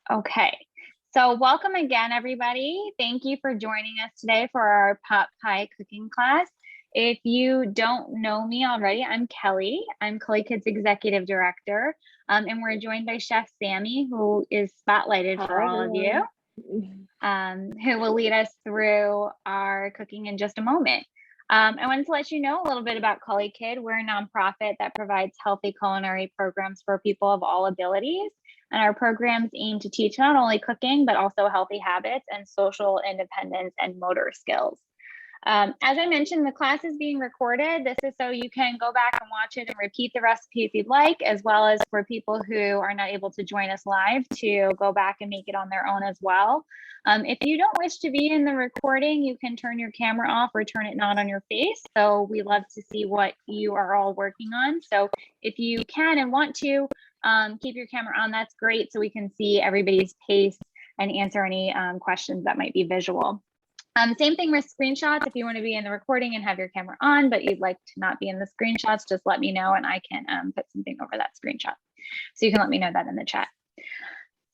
Okay, so welcome again, everybody. Thank you for joining us today for our pot pie cooking class. If you don't know me already, I'm Kelly. I'm Culikid's executive director, and we're joined by Chef Sammy, who is spotlighted for all of you, who will lead us through our cooking in just a moment. I wanted to let you know a little bit about Culikid. We're a nonprofit that provides healthy culinary programs for people of all abilities. And our programs aim to teach not only cooking, but also healthy habits and social independence and motor skills. As I mentioned, the class is being recorded. This is so you can go back and watch it and repeat the recipe if you'd like, as well as for people who are not able to join us live to go back and make it on their own as well. If you don't wish to be in the recording, you can turn your camera off or turn it not on your face. So we love to see what you are all working on. So if you can and want to keep your camera on, that's great. So we can see everybody's pace and answer any questions that might be visual. Same thing with screenshots. If you want to be in the recording and have your camera on, but you'd like to not be in the screenshots, just let me know and I can put something over that screenshot. So you can let me know that in the chat.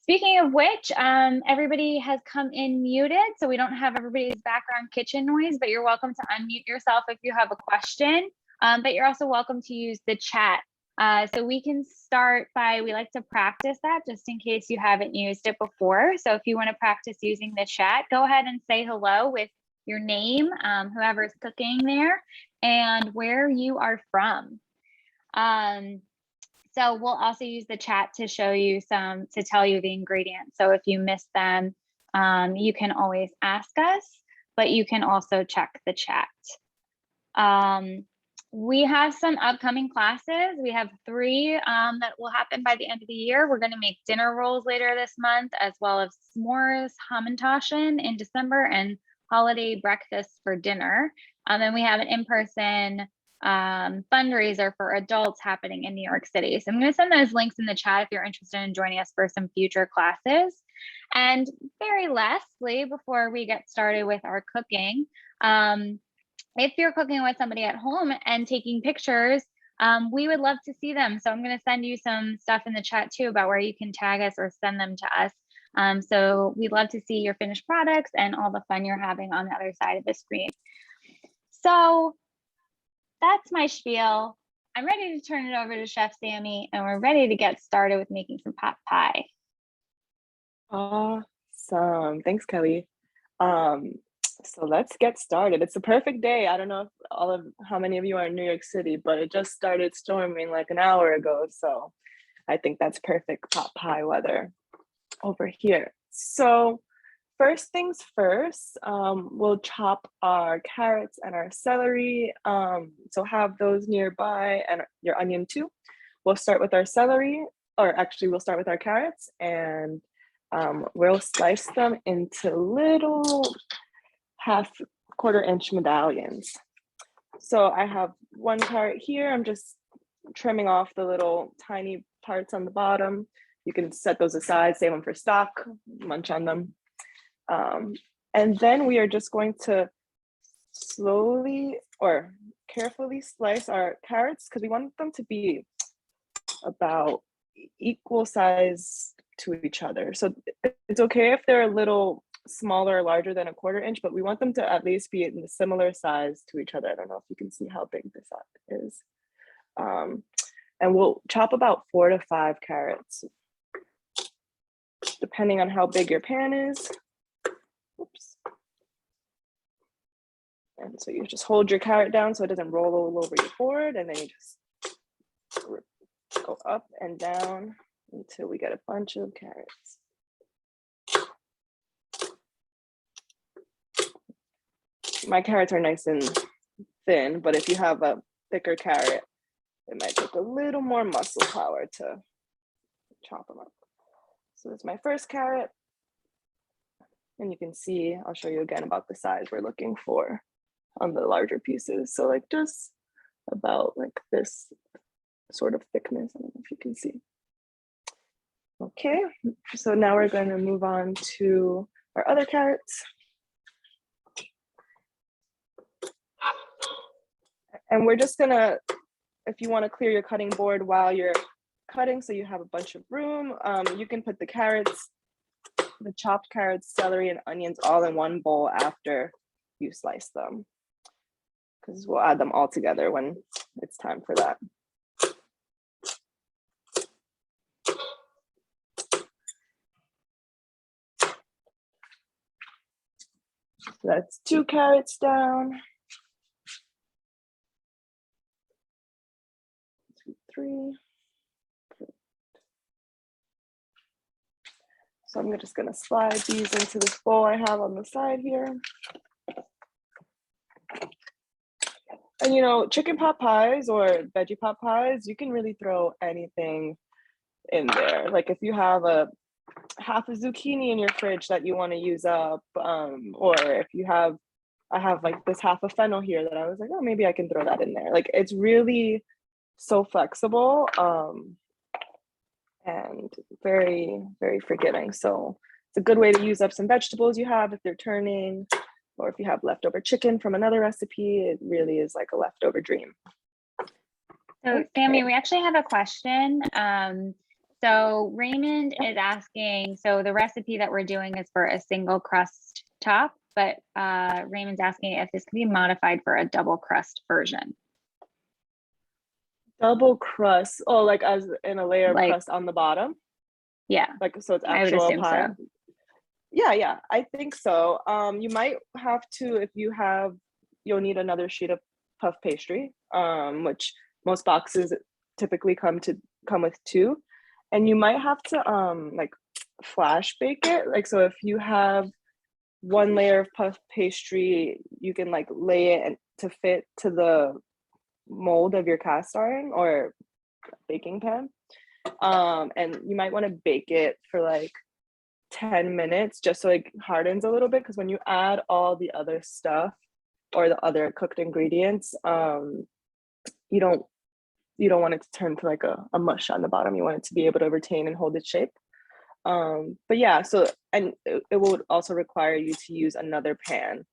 Speaking of which, everybody has come in muted, so we don't have everybody's background kitchen noise, but you're welcome to unmute yourself if you have a question, but you're also welcome to use the chat. So we can start by, we like to practice that just in case you haven't used it before. So if you want to practice using the chat, go ahead and say hello with your name, whoever's cooking there, and where you are from. So we'll also use the chat to show you to tell you the ingredients. So if you miss them, you can always ask us, but you can also check the chat. We have some upcoming classes. We have 3 that will happen by the end of the year. We're going to make dinner rolls later this month, as well as s'mores hamantaschen in December and holiday breakfast for dinner. Then we have an in-person fundraiser for adults happening in New York City. So I'm going to send those links in the chat if you're interested in joining us for some future classes. And very lastly, before we get started with our cooking, if you're cooking with somebody at home and taking pictures, we would love to see them. So I'm going to send you some stuff in the chat too about where you can tag us or send them to us. So we'd love to see your finished products and all the fun you're having on the other side of the screen. So that's my spiel. I'm ready to turn it over to Chef Sammy, and we're ready to get started with making some pot pie. Awesome. Thanks, Kelly. So let's get started. It's a perfect day. I don't know if how many of you are in New York City, but it just started storming like an hour ago. So I think that's perfect pot pie weather over here. So first things first, we'll chop our carrots and our celery. So have those nearby, and your onion too. We'll start with our celery, or actually we'll start with our carrots, and we'll slice them into little 1/4 inch medallions. So I have 1 carrot here. I'm just trimming off the little tiny parts on the bottom. You can set those aside, save them for stock, munch on them. And then we are just going to slowly or carefully slice our carrots because we want them to be about equal size to each other. So it's okay if they're a little smaller or larger than 1/4 inch, but we want them to at least be in a similar size to each other. I don't know if you can see how big this is. And we'll chop about 4 to 5 carrots, depending on how big your pan is. Oops. And so you just hold your carrot down so it doesn't roll all over your board, and then you just go up and down until we get a bunch of carrots. My carrots are nice and thin, but if you have a thicker carrot, it might take a little more muscle power to chop them up. So this is my first carrot. And you can see, I'll show you again about the size we're looking for on the larger pieces. So like just about like this sort of thickness. I don't know if you can see. Okay, so now we're going to move on to our other carrots. And we're just gonna, if you want to clear your cutting board while you're cutting so you have a bunch of room, you can put the carrots the chopped carrots, celery, and onions all in one bowl after you slice them, because we'll add them all together when it's time for that. So that's 2 carrots down. 2, 3. So I'm just gonna slide these into this bowl I have on the side here. And you know, chicken pot pies or veggie pot pies, you can really throw anything in there. Like if you have a half a zucchini in your fridge that you want to use up, or if you have, I have like this half a fennel here that I was like, oh, maybe I can throw that in there. Like it's really so flexible, and very, very forgiving. So it's a good way to use up some vegetables you have if they're turning, or if you have leftover chicken from another recipe. It really is like a leftover dream. So Sammy, we actually have a question. So Raymond is asking, so the recipe that we're doing is for a single crust top, but Raymond's asking if this can be modified for a double crust version. Double crust, oh, like as in a layer of crust on the bottom? Yeah. Like, so it's I would actual assume pie? so. Yeah, I think so. You might have to, if you have, you'll need another sheet of puff pastry, which most boxes typically come with 2. And you might have to like flash bake it. Like, so if you have 1 layer of puff pastry, you can like lay it to fit to the mold of your cast iron or baking pan. And you might want to bake it for like 10 minutes just so it hardens a little bit, because when you add all the other stuff or the other cooked ingredients, you don't want it to turn to like a mush on the bottom. You want it to be able to retain and hold its shape. But yeah, so, and it will also require you to use another pan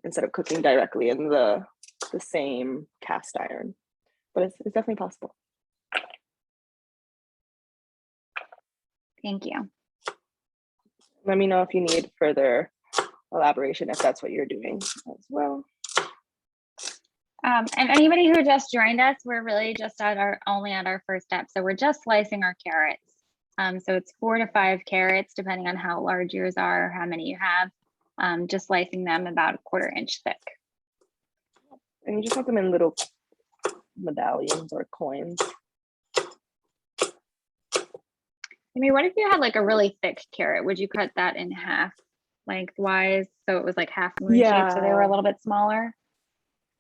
instead of cooking directly in the same cast iron. But it's definitely possible. Thank you. Let me know if you need further elaboration, if that's what you're doing as well. And anybody who just joined us, we're really just only at our first step. So we're just slicing our carrots. So it's 4 to 5 carrots, depending on how large yours are, or how many you have. Just slicing them about 1/4 inch thick. And you just have them in little medallions or coins. I mean, what if you had like a really thick carrot? Would you cut that in half lengthwise so it was like half moon shape, so they were a little bit smaller?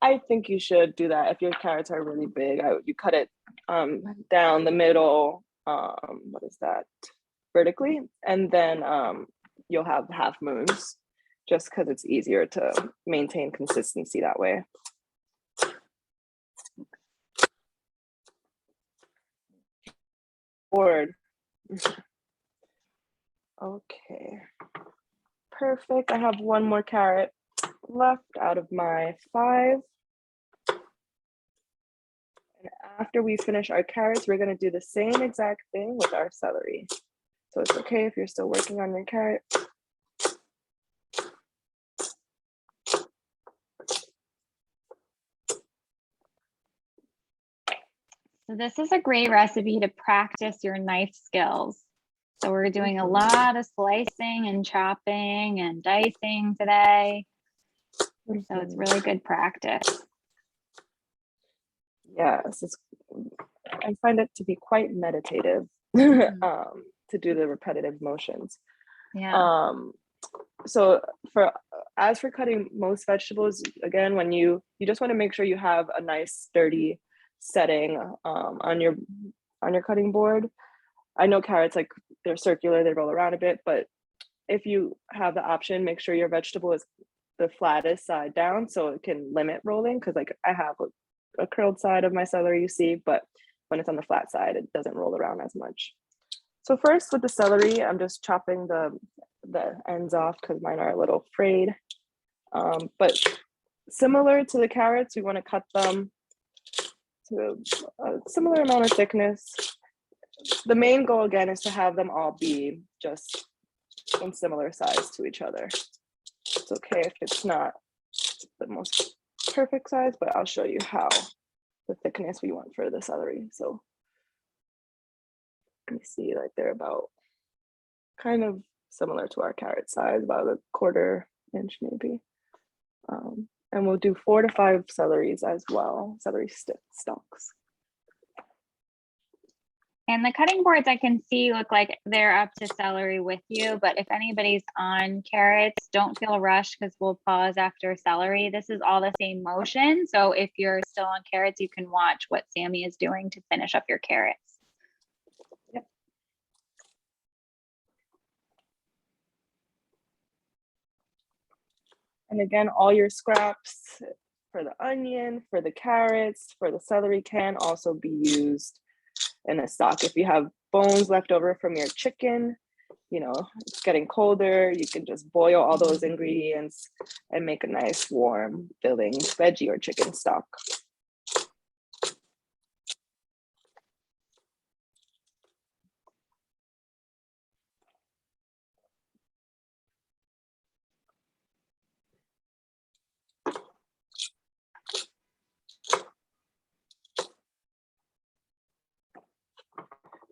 I think you should do that. If your carrots are really big, you cut it down the middle, what is that, vertically, and then you'll have half moons, just because it's easier to maintain consistency that way. Board. Okay, perfect. I have 1 more carrot left out of my 5. And after we finish our carrots, we're going to do the same exact thing with our celery. So it's okay if you're still working on your carrot. So this is a great recipe to practice your knife skills. So we're doing a lot of slicing and chopping and dicing today. So it's really good practice. Yes, I find it to be quite meditative to do the repetitive motions. Yeah. So as for cutting most vegetables, again, when you just want to make sure you have a nice sturdy setting on your cutting board. I know carrots, like, they're circular, they roll around a bit, but if you have the option, make sure your vegetable is the flattest side down so it can limit rolling, because like I have a curled side of my celery, you see, but when it's on the flat side, it doesn't roll around as much. So first with the celery, I'm just chopping the ends off because mine are a little frayed. But similar to the carrots, we want to cut them to a similar amount of thickness. The main goal again is to have them all be just and similar size to each other. It's okay if it's not the most perfect size, but I'll show you how the thickness we want for the celery. So let me see, like they're about kind of similar to our carrot size, about a 1/4 inch maybe. And we'll do 4 to 5 celeries as well, celery stalks. And the cutting boards I can see look like they're up to celery with you, but if anybody's on carrots, don't feel rushed because we'll pause after celery. This is all the same motion. So if you're still on carrots, you can watch what Sammy is doing to finish up your carrots. Yep. And again, all your scraps for the onion, for the carrots, for the celery can also be used in a stock. If you have bones left over from your chicken, you know, it's getting colder, you can just boil all those ingredients and make a nice warm filling veggie or chicken stock.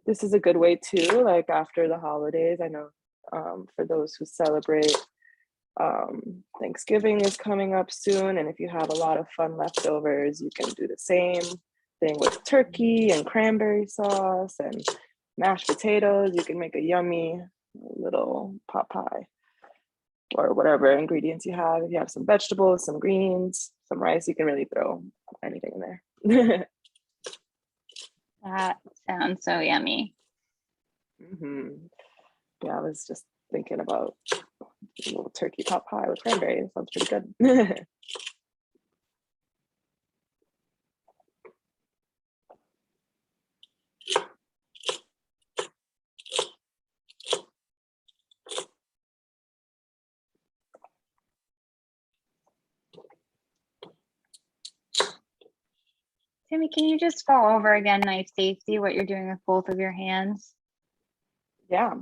This is a good way too, like after the holidays. I know for those who celebrate, Thanksgiving is coming up soon, and if you have a lot of fun leftovers, you can do the same thing with turkey and cranberry sauce and mashed potatoes. You can make a yummy little pot pie or whatever ingredients you have. If you have some vegetables, some greens, some rice, you can really throw anything in there. That sounds so yummy. Yeah, I was just thinking about a little turkey pot pie with cranberry. It sounds pretty good. Sammy, can you just go over again knife safety, what you're doing with both of your hands? Yeah.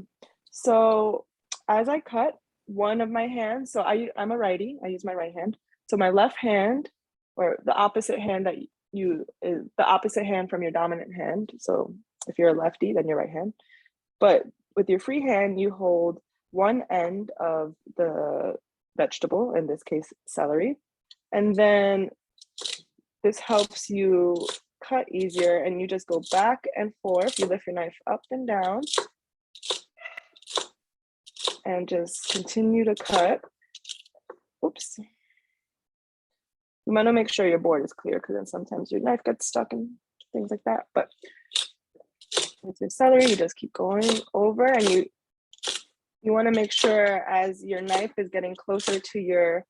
So as I cut one of my hands, so I'm a righty, I use my right hand. So my left hand, or the opposite hand that is the opposite hand from your dominant hand. So if you're a lefty, then your right hand. But with your free hand, you hold one end of the vegetable, in this case, celery. And then this helps you cut easier, and you just go back and forth. You lift your knife up and down and just continue to cut. Oops. You want to make sure your board is clear because then sometimes your knife gets stuck and things like that. But with your celery, you just keep going over, and you want to make sure as your knife is getting closer to your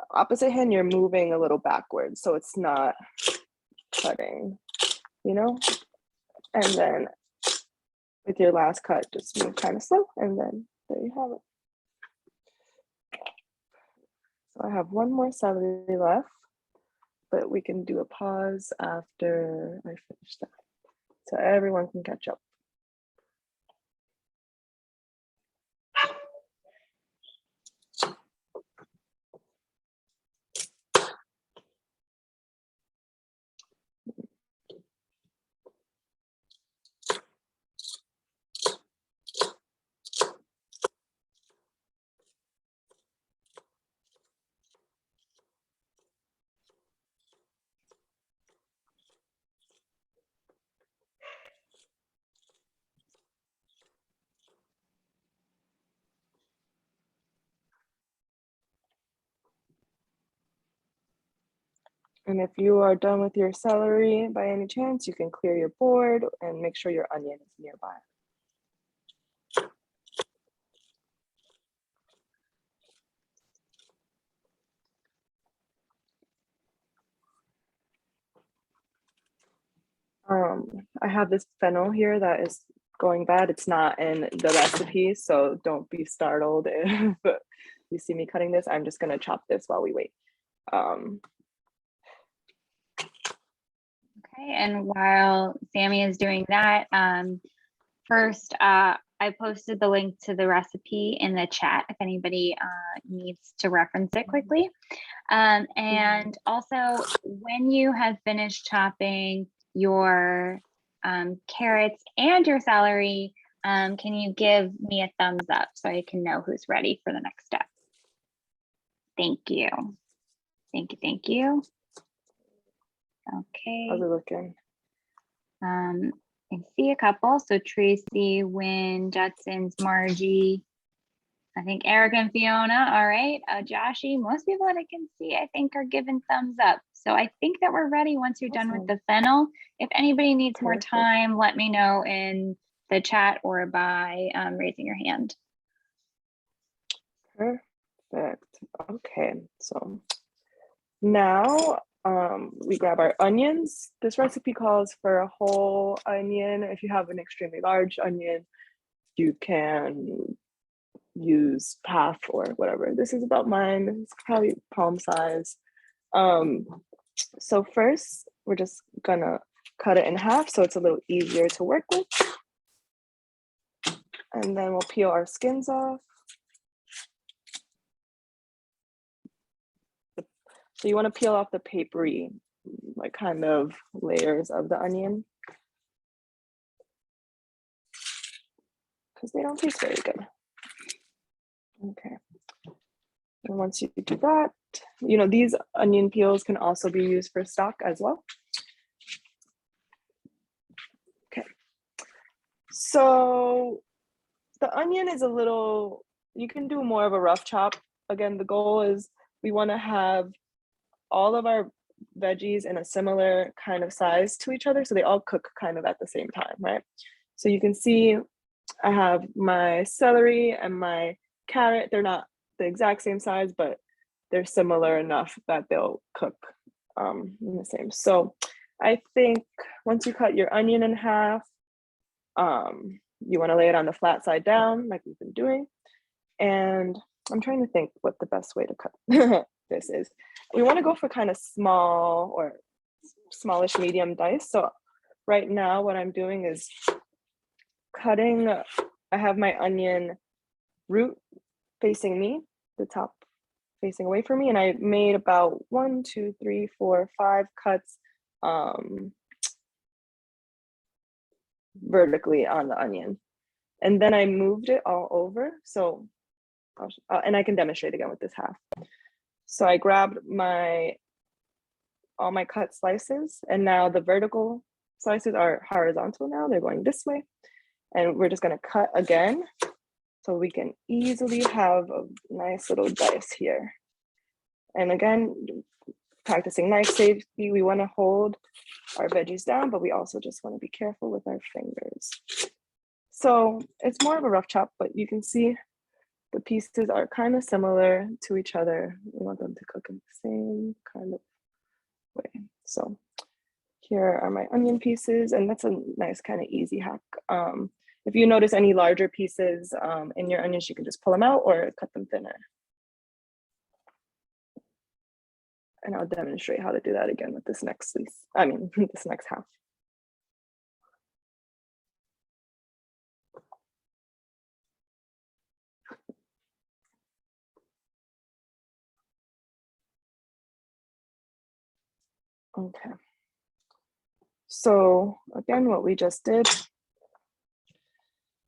opposite hand, you're moving a little backwards so it's not cutting, you know? And then with your last cut, just move kind of slow, and then there you have it. So I have one more celery left, but we can do a pause after I finish that so everyone can catch up. And if you are done with your celery by any chance, you can clear your board and make sure your onion is nearby. I have this fennel here that is going bad. It's not in the recipe, so don't be startled if you see me cutting this. I'm just gonna chop this while we wait. Okay, and while Sammy is doing that, first, I posted the link to the recipe in the chat if anybody needs to reference it quickly. And also, when you have finished chopping your carrots and your celery, can you give me a thumbs up so I can know who's ready for the next step? Thank you. Thank you. Thank you. Okay. How's it looking? I see a couple. So Tracy, Wynn, Judson's, Margie, I think Eric and Fiona. All right. Joshy, most people that I can see, I think, are giving thumbs up. So I think that we're ready once you're done with the fennel. If anybody needs more time, let me know in the chat or by raising your hand. Perfect. Okay. So now we grab our onions. This recipe calls for a whole onion. If you have an extremely large onion, you can use half or whatever. This is about mine. It's probably palm size. So first, we're just gonna cut it in half so it's a little easier to work with. And then we'll peel our skins off. So you want to peel off the papery, like kind of layers of the onion, because they don't taste very good. Okay. And once you do that, you know, these onion peels can also be used for stock as well. Okay. So the onion is a little, you can do more of a rough chop. Again, the goal is we want to have all of our veggies in a similar kind of size to each other, so they all cook kind of at the same time, right? So you can see I have my celery and my carrot. They're not the exact same size, but they're similar enough that they'll cook in the same. So I think once you cut your onion in half, you want to lay it on the flat side down like we've been doing. And I'm trying to think what the best way to cut this is. We want to go for kind of small or smallish medium dice. So right now what I'm doing is cutting, I have my onion root facing me, the top facing away from me, and I made about 1, 2, 3, 4, 5 cuts vertically on the onion. And then I moved it all over. So, and I can demonstrate again with this half. So I grabbed all my cut slices, and now the vertical slices are horizontal now. They're going this way. And we're just gonna cut again so we can easily have a nice little dice here. And again, practicing knife safety, we wanna hold our veggies down, but we also just wanna be careful with our fingers. So it's more of a rough chop, but you can see the pieces are kind of similar to each other. We want them to cook in the same kind of way. So here are my onion pieces, and that's a nice kind of easy hack. If you notice any larger pieces in your onions, you can just pull them out or cut them thinner. And I'll demonstrate how to do that again with this next piece. This next half. Okay. So again, what we just did,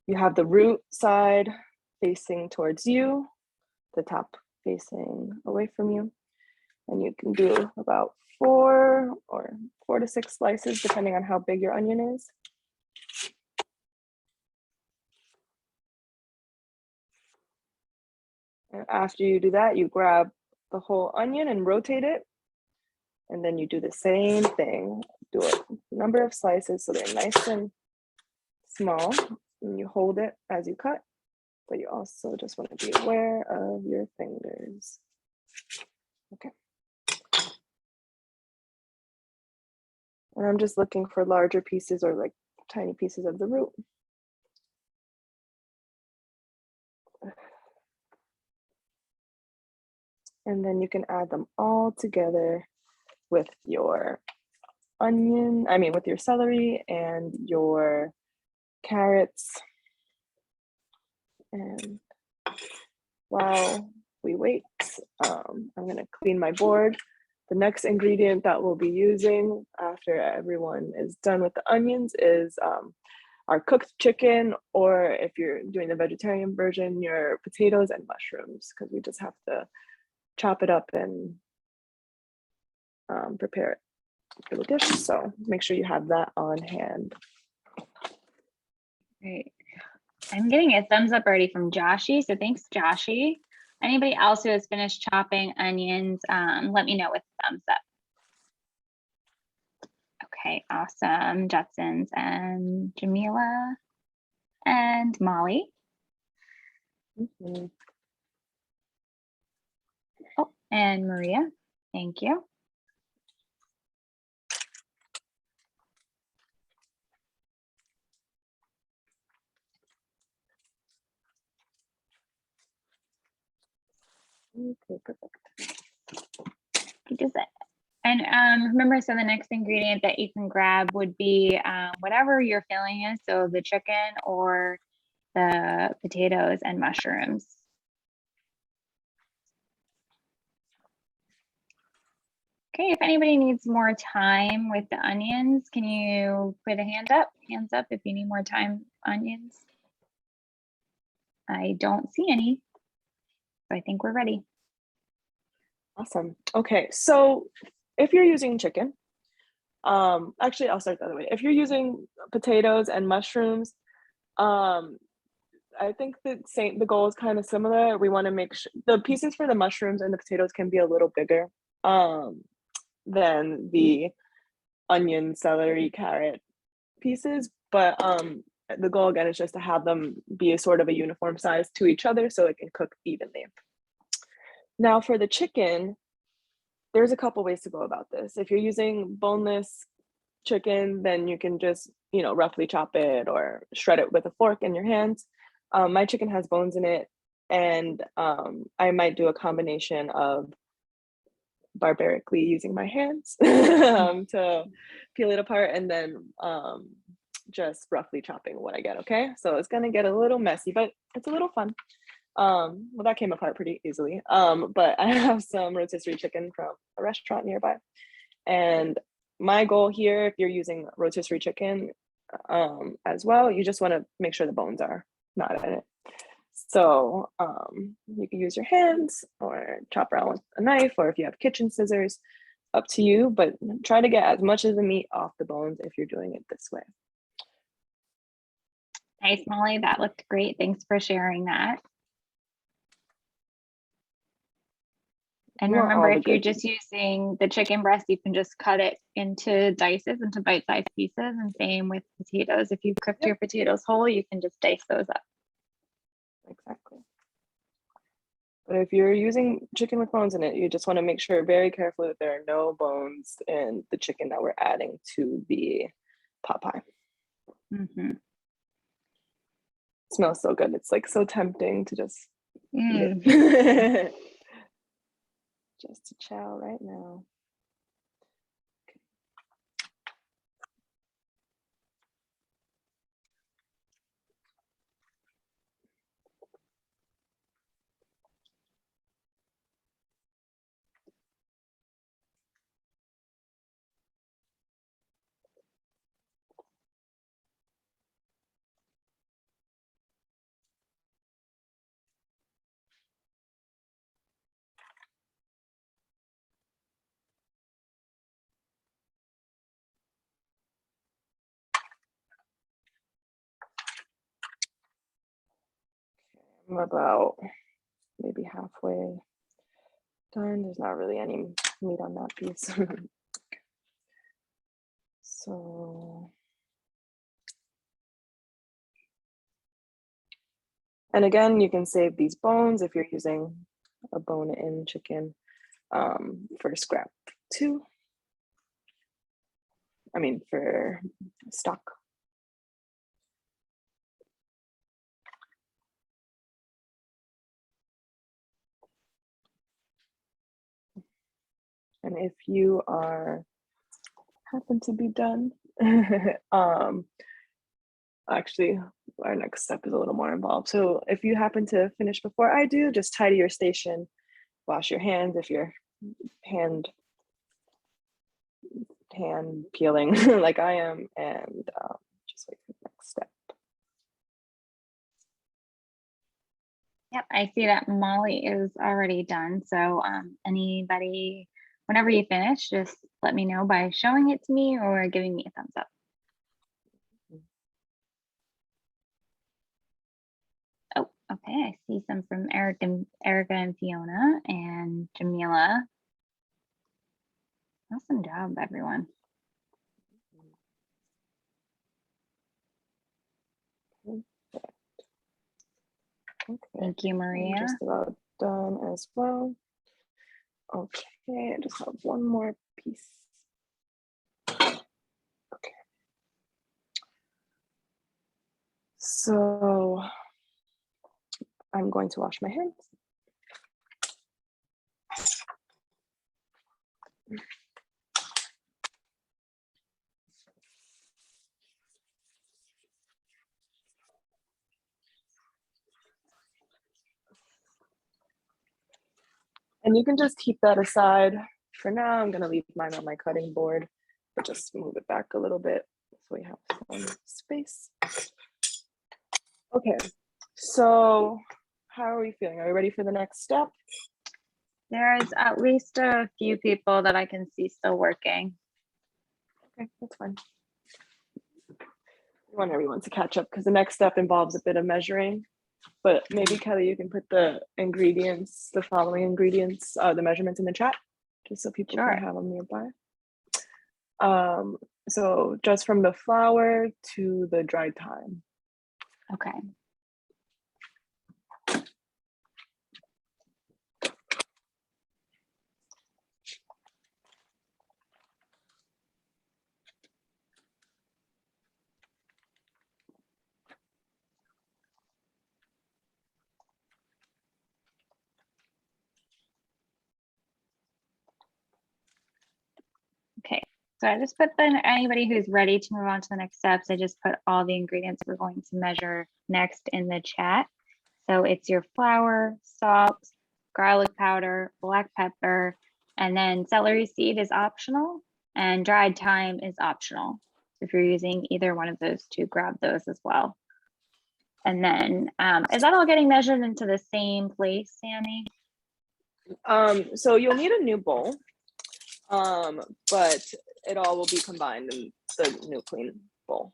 you have the root side facing towards you, the top facing away from you. And you can do about 4 to 6 slices, depending on how big your onion is. And after you do that, you grab the whole onion and rotate it. And then you do the same thing. Do a number of slices so they're nice and small. And you hold it as you cut, but you also just want to be aware of your fingers. Okay. And I'm just looking for larger pieces or like tiny pieces of the root. And then you can add them all together with your with your celery and your carrots. And while we wait, I'm gonna clean my board. The next ingredient that we'll be using after everyone is done with the onions is our cooked chicken, or if you're doing the vegetarian version, your potatoes and mushrooms, because we just have to chop it up and prepare it for the dish. So make sure you have that on hand. Great. I'm getting a thumbs up already from Joshy, so thanks, Joshy. Anybody else who has finished chopping onions, let me know with thumbs up. Okay, awesome. Judson's and Jamila and Molly. Oh, and Maria. Thank you. Okay, perfect. And remember, so the next ingredient that you can grab would be whatever your filling is. So the chicken or the potatoes and mushrooms. Okay, if anybody needs more time with the onions, can you put a hand up? Hands up if you need more time, onions. I don't see any. So I think we're ready. Awesome. Okay, so if you're using chicken, actually I'll start the other way. If you're using potatoes and mushrooms, I think the goal is kind of similar. We want to make sure the pieces for the mushrooms and the potatoes can be a little bigger than the onion, celery, carrot pieces, but the goal again is just to have them be a sort of a uniform size to each other so it can cook evenly. Now for the chicken, there's a couple ways to go about this. If you're using boneless chicken, then you can just, roughly chop it or shred it with a fork in your hands. My chicken has bones in it, and I might do a combination of barbarically using my hands to peel it apart, and then just roughly chopping what I get. Okay, so it's gonna get a little messy, but it's a little fun. Well, that came apart pretty easily. But I have some rotisserie chicken from a restaurant nearby, and my goal here, if you're using rotisserie chicken as well, you just want to make sure the bones are not in it. So you can use your hands or chop around with a knife, or if you have kitchen scissors, up to you, but try to get as much of the meat off the bones if you're doing it this way. Nice, Molly, that looked great. Thanks for sharing that. And remember, if you're just using the chicken breast, you can just cut it into dices, into bite-sized pieces, and same with potatoes. If you cooked your potatoes whole, you can just dice those up. Exactly. But if you're using chicken with bones in it, you just want to make sure very carefully that there are no bones in the chicken that we're adding to the pot pie. Smells so good. It's like so tempting to just eat it. Just to chow right now. I'm about maybe halfway done. There's not really any meat on that piece. So, and again, you can save these bones if you're using a bone-in chicken for scrap too. I mean, for stock. And if you happen to be done, Actually, our next step is a little more involved. So if you happen to finish before I do, just tidy your station, wash your hands if you're hand peeling like I am, and just wait for the next step. Yep, I see that Molly is already done. So anybody, whenever you finish, just let me know by showing it to me or giving me a thumbs up. Oh, okay. I see some from Erica and Fiona and Jamila. Awesome job, everyone. Okay. Thank you, Maria. I'm just about done as well. Okay, I just have one more piece. Okay. So I'm going to wash my hands. And you can just keep that aside for now. I'm going to leave mine on my cutting board, but just move it back a little bit so we have some space. Okay, so how are we feeling? Are we ready for the next step? There's at least a few people that I can see still working. Okay, that's fine. We want everyone to catch up because the next step involves a bit of measuring. But maybe Kelly, you can put the ingredients, the following ingredients, the measurements in the chat, just so people Sure. can have them nearby. So just from the flour to the dried thyme. Okay. Okay, so I just put anybody who's ready to move on to the next steps, I just put all the ingredients we're going to measure next in the chat. So it's your flour, salt, garlic powder, black pepper, and then celery seed is optional and dried thyme is optional. So if you're using either one of those two, grab those as well. And then is that all getting measured into the same place, Sammy? So you'll need a new bowl, but it all will be combined in the new clean bowl.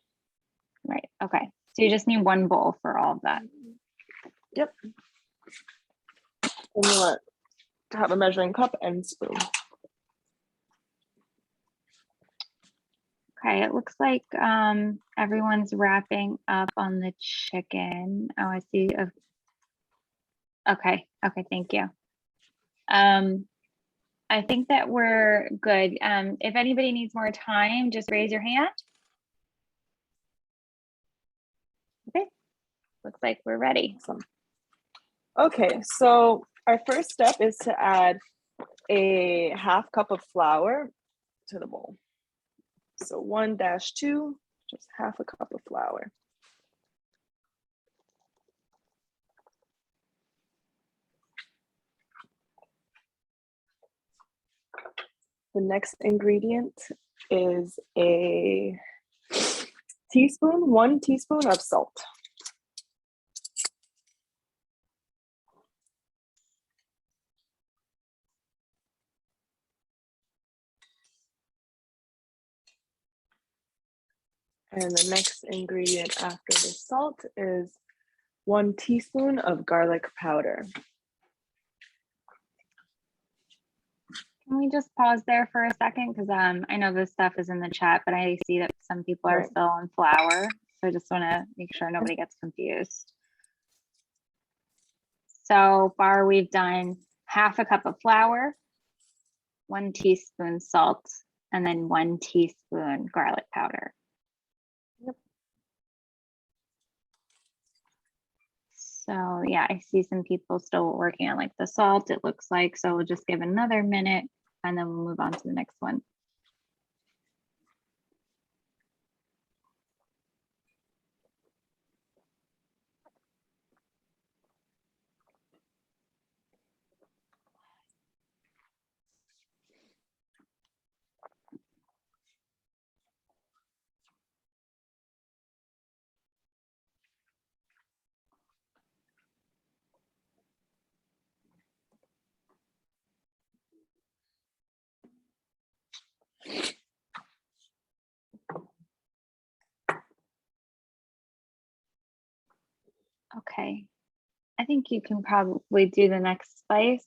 Right, okay. So you just need one bowl for all of that. Yep. And you want to have a measuring cup and spoon. Okay, it looks like everyone's wrapping up on the chicken. Oh, I see. Okay, thank you. I think that we're good. If anybody needs more time, just raise your hand. Okay, looks like we're ready. Awesome. Okay, so our first step is to add a half cup of flour to the bowl. So 1-2, just half a cup of flour. The next ingredient is a teaspoon, 1 teaspoon of salt. And the next ingredient after the salt is 1 teaspoon of garlic powder. Can we just pause there for a second? Because I know this stuff is in the chat, but I see that some people are still on flour. So I just want to make sure nobody gets confused. So far, we've done half a cup of flour, 1 teaspoon salt, and then 1 teaspoon garlic powder. Yep. So yeah, I see some people still working on like the salt, it looks like. So we'll just give another minute and then we'll move on to the next one. Okay. I think you can probably do the next spice.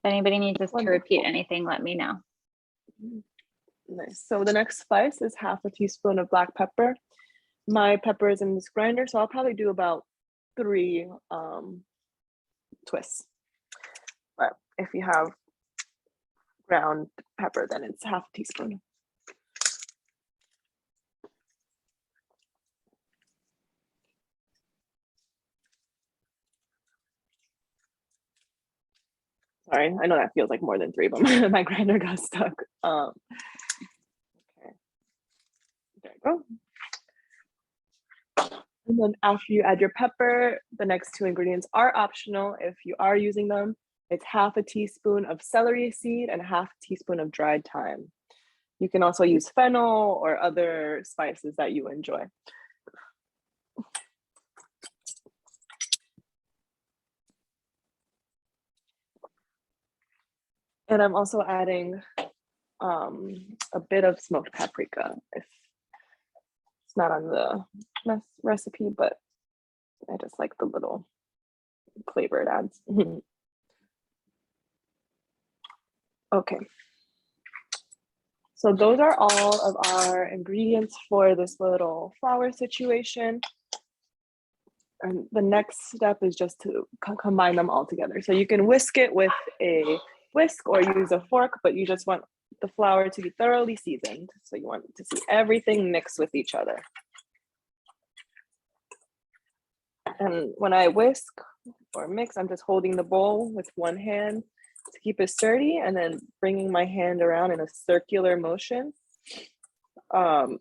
If anybody needs us to repeat anything, let me know. Nice. So the next spice is half a teaspoon of black pepper. My pepper is in this grinder, so I'll probably do about 3 twists. But if you have ground pepper, then it's half a teaspoon. Sorry, I know that feels like more than 3, but my grinder got stuck. Okay, there you go. And then after you add your pepper, the next 2 ingredients are optional if you are using them. It's half a teaspoon of celery seed and half a teaspoon of dried thyme. You can also use fennel or other spices that you enjoy. And I'm also adding a bit of smoked paprika. If it's not on the recipe, but I just like the little flavor it adds. Okay. So those are all of our ingredients for this little flour situation. And the next step is just to combine them all together. So you can whisk it with a whisk or use a fork, but you just want the flour to be thoroughly seasoned. So you want to see everything mix with each other. And when I whisk or mix, I'm just holding the bowl with one hand to keep it sturdy, and then bringing my hand around in a circular motion around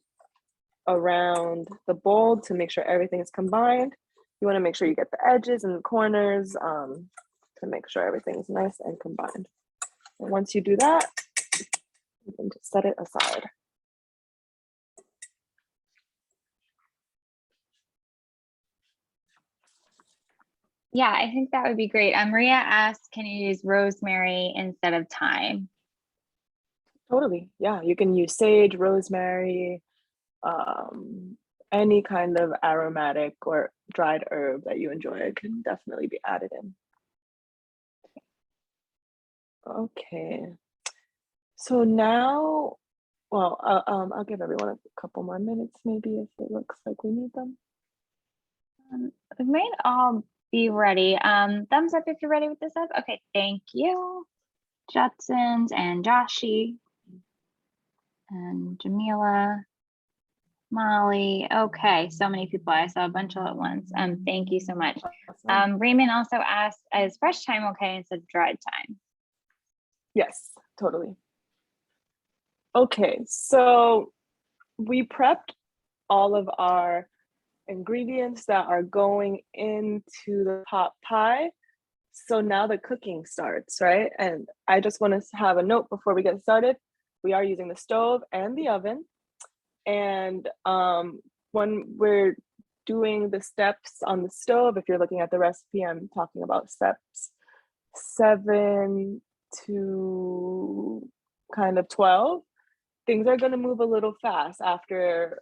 the bowl to make sure everything is combined. You want to make sure you get the edges and the corners to make sure everything's nice and combined. And once you do that, you can just set it aside. Yeah, I think that would be great. Maria asked, can you use rosemary instead of thyme? Totally. Yeah, you can use sage, rosemary, any kind of aromatic or dried herb that you enjoy can definitely be added in. Okay. So now, well, I'll give everyone a couple more minutes, maybe, if it looks like we need them. We might all be ready. Thumbs up if you're ready with this up. Okay, thank you. Judson's and Joshi and Jamila, Molly. Okay, so many people. I saw a bunch all at once. Thank you so much. Awesome. Raymond also asked, is fresh thyme okay instead of dried thyme? Yes, totally. Okay, so we prepped all of our ingredients that are going into the pot pie. So now the cooking starts, right? And I just want to have a note before we get started. We are using the stove and the oven. And when we're doing the steps on the stove, if you're looking at the recipe, I'm talking about steps 7 to kind of 12. Things are going to move a little fast after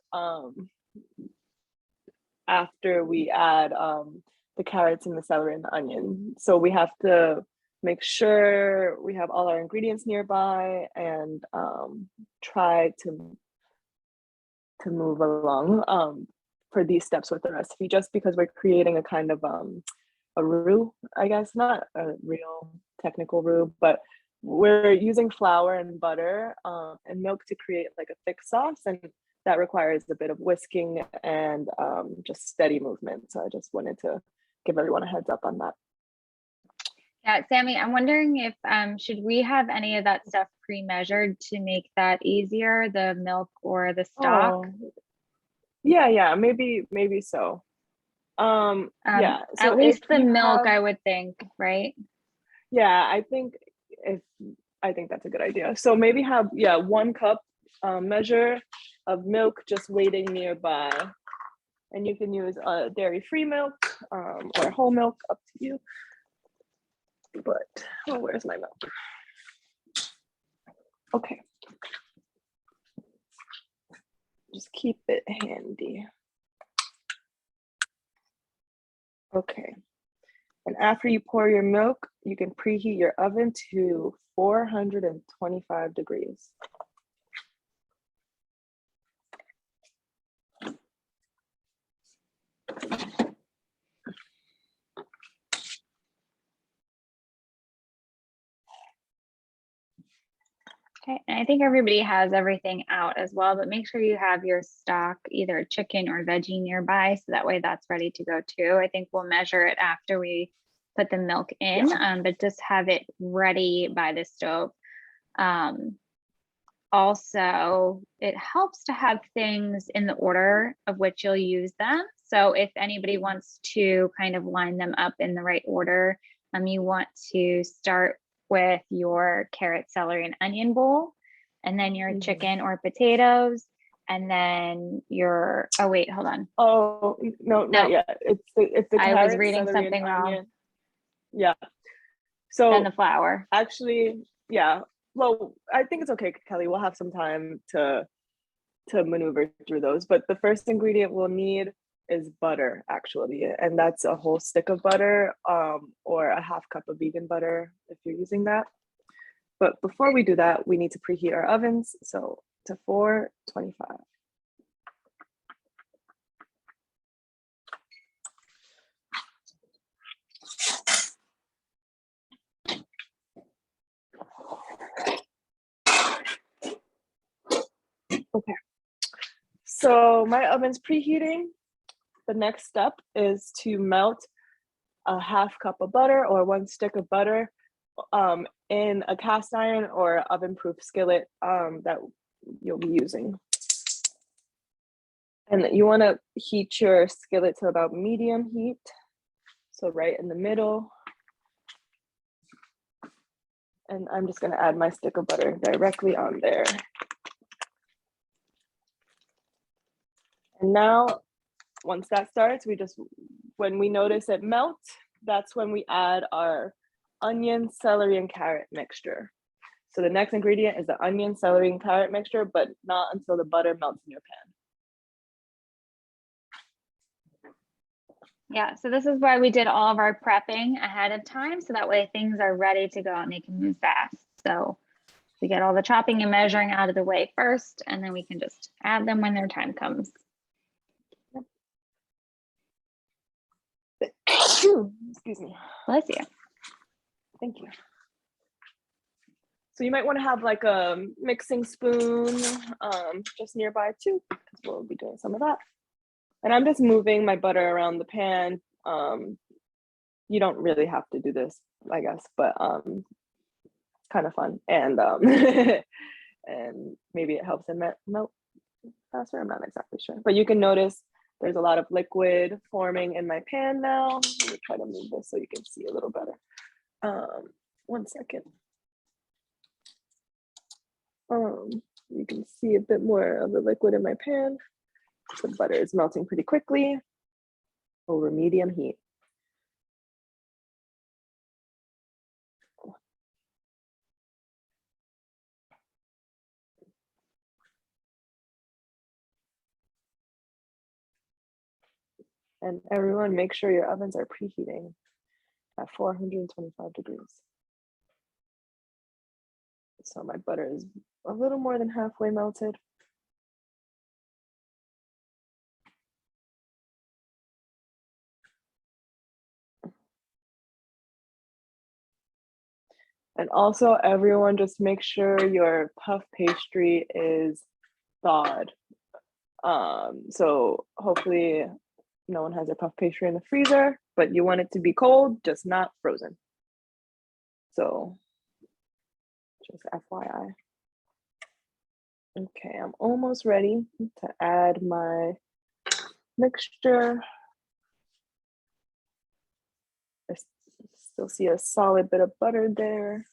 we add the carrots and the celery and the onion. So we have to make sure we have all our ingredients nearby and try to move along for these steps with the recipe, just because we're creating a kind of a roux, I guess, not a real technical roux, but we're using flour and butter and milk to create like a thick sauce, and that requires a bit of whisking and just steady movement. So I just wanted to give everyone a heads up on that. Yeah, Sammy, I'm wondering if should we have any of that stuff pre-measured to make that easier, the milk or the stock? Oh, yeah, maybe so. Yeah, so at least the milk, have, I would think, right? Yeah, I think that's a good idea. So maybe have 1 cup measure of milk just waiting nearby, and you can use dairy-free milk or whole milk, up to you. But where's my milk? Okay, just keep it handy. Okay. And after you pour your milk, you can preheat your oven to 425 degrees. Okay, and I think everybody has everything out as well, but make sure you have your stock, either chicken or veggie nearby, so that way that's ready to go too. I think we'll measure it after we put the milk in, but just have it ready by the stove. Also, it helps to have things in the order of which you'll use them. So if anybody wants to kind of line them up in the right order, you want to start with your carrot, celery, and onion bowl, and then your chicken or potatoes, and then your, oh wait, hold on. Oh, no, not yet. It's the I carrot, was reading celery, something and wrong. onion. Yeah. So Then the flour. actually, yeah. Well, I think it's okay, Kelly. We'll have some time to maneuver through those. But the first ingredient we'll need is butter, actually, and that's a whole stick of butter, or a half cup of vegan butter if you're using that. But before we do that, we need to preheat our ovens, so to 425. Okay, so my oven's preheating. The next step is to melt a half cup of butter or one stick of butter in a cast iron or oven-proof skillet that you'll be using. And you want to heat your skillet to about medium heat, so right in the middle. And I'm just going to add my stick of butter directly on there. And now, once that starts, when we notice it melt, that's when we add our onion, celery, and carrot mixture. So the next ingredient is the onion, celery, and carrot mixture, but not until the butter melts in your pan. Yeah, so this is why we did all of our prepping ahead of time, so that way things are ready to go and they can move fast. So we get all the chopping and measuring out of the way first, and then we can just add them when their time comes. Excuse me. Bless you. Thank you. So you might want to have like a mixing spoon just nearby too, because we'll be doing some of that. And I'm just moving my butter around the pan. You don't really have to do this, I guess, but it's kind of fun. And and maybe it helps it melt faster. I'm not exactly sure. But you can notice there's a lot of liquid forming in my pan now. Let me try to move this so you can see a little better. 1 second. You can see a bit more of the liquid in my pan. The butter is melting pretty quickly over medium heat. And everyone, make sure your ovens are preheating at 425 degrees. So my butter is a little more than halfway melted. And also, everyone, just make sure your puff pastry is thawed. So hopefully no one has their puff pastry in the freezer, but you want it to be cold, just not frozen. So just FYI. Okay, I'm almost ready to add my mixture. I still see a solid bit of butter there.